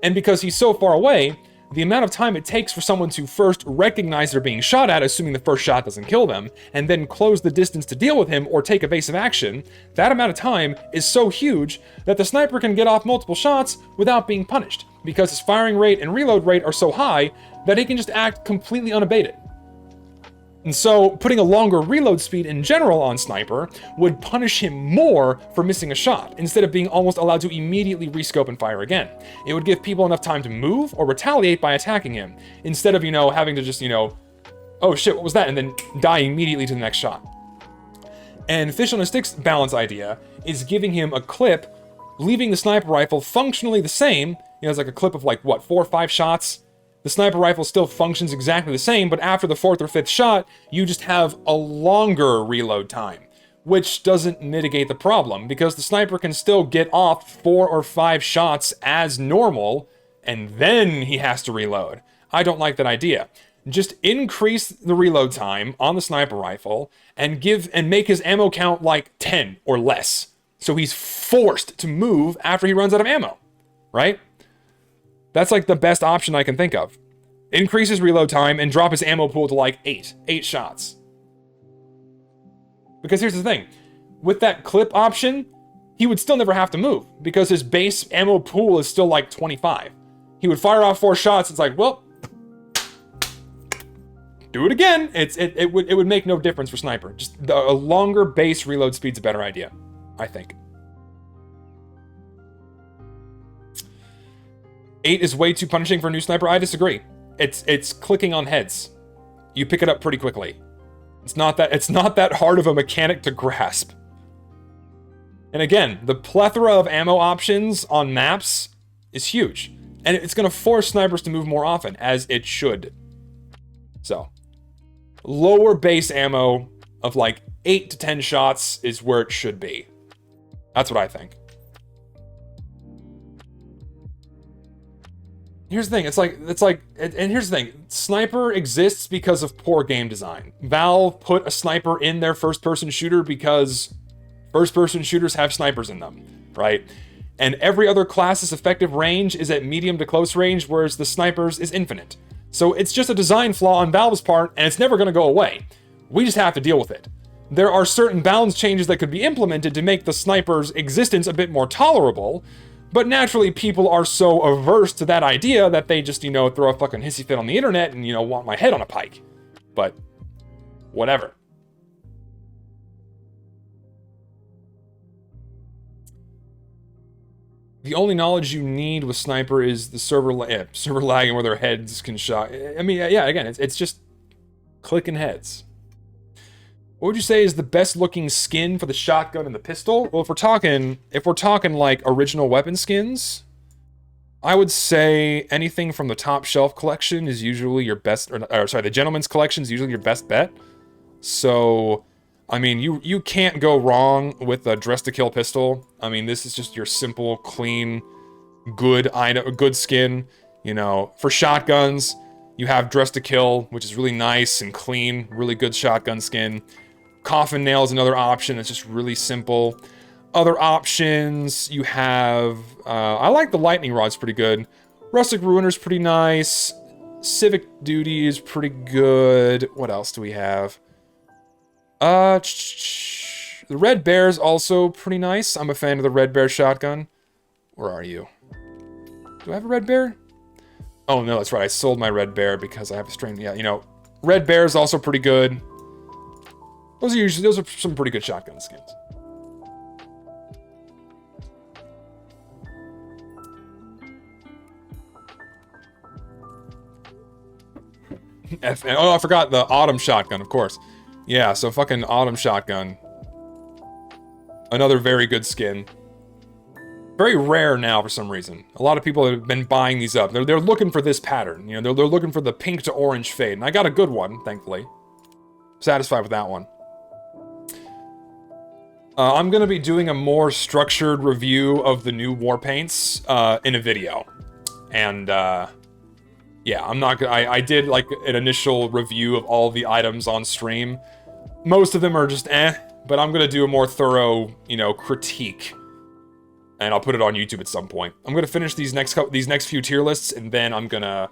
And because he's so far away, the amount of time it takes for someone to first recognize they're being shot at, assuming the first shot doesn't kill them, and then close the distance to deal with him or take evasive action, that amount of time is so huge that the sniper can get off multiple shots without being punished, because his firing rate and reload rate are so high that he can just act completely unabated. And so, putting a longer reload speed in general on Sniper would punish him more for missing a shot, instead of being almost allowed to immediately rescope and fire again. It would give people enough time to move or retaliate by attacking him, instead of, having to just, oh shit, what was that? And then die immediately to the next shot. And Fish on a Stick's balance idea is giving him a clip, leaving the sniper rifle functionally the same. It's like a clip of 4 or 5 shots. The sniper rifle still functions exactly the same, but after the 4th or 5th shot, you just have a longer reload time, which doesn't mitigate the problem, because the sniper can still get off 4 or 5 shots as normal, and then he has to reload. I don't like that idea. Just increase the reload time on the sniper rifle, and make his ammo count 10 or less, so he's forced to move after he runs out of ammo, right? That's the best option I can think of. Increase his reload time and drop his ammo pool to 8 shots. Because here's the thing, with that clip option, he would still never have to move, because his base ammo pool is still 25. He would fire off 4 shots, it's well, do it again. It would make no difference for sniper. Just a longer base reload speed's a better idea, I think. 8 is way too punishing for a new sniper. I disagree. It's clicking on heads. You pick it up pretty quickly. It's not that hard of a mechanic to grasp. And again, the plethora of ammo options on maps is huge. And it's going to force snipers to move more often, as it should. So, lower base ammo of like 8 to 10 shots is where it should be. That's what I think. Here's the thing, and here's the thing, sniper exists because of poor game design. Valve put a sniper in their first-person shooter because first-person shooters have snipers in them, right? And every other class's effective range is at medium to close range, whereas the sniper's is infinite. So it's just a design flaw on Valve's part, and it's never going to go away. We just have to deal with it. There are certain balance changes that could be implemented to make the sniper's existence a bit more tolerable, but naturally, people are so averse to that idea that they just, throw a fucking hissy fit on the internet and, want my head on a pike. But, whatever. The only knowledge you need with Sniper is the server lagging where their heads can shot. I mean, yeah, again, it's just clicking heads. What would you say is the best looking skin for the shotgun and the pistol? Well, if we're talking like original weapon skins, I would say anything from the top shelf collection is usually your best, or sorry, the gentleman's collection is usually your best bet. So, I mean, you can't go wrong with a dress to kill pistol. I mean, this is just your simple, clean, good item, good skin. For shotguns, you have dress to kill, which is really nice and clean, really good shotgun skin. Coffin nail is another option. It's just really simple. Other options, you have... I like the lightning rod's pretty good. Rustic Ruiner's pretty nice. Civic Duty is pretty good. What else do we have? The Red Bear's also pretty nice. I'm a fan of the Red Bear shotgun. Where are you? Do I have a Red Bear? Oh, no, that's right. I sold my Red Bear because I have a strain. Yeah, Red Bear is also pretty good. Those are some pretty good shotgun skins. Oh, I forgot the Autumn shotgun, of course. Yeah, so fucking Autumn shotgun. Another very good skin. Very rare now for some reason. A lot of people have been buying these up. They're looking for this pattern. They're looking for the pink to orange fade. And I got a good one, thankfully. Satisfied with that one. I'm going to be doing a more structured review of the new war paints in a video. And, yeah, I'm not gonna... I did, like, an initial review of all the items on stream. Most of them are just but I'm going to do a more thorough, critique. And I'll put it on YouTube at some point. I'm going to finish these next few tier lists, and then I'm going to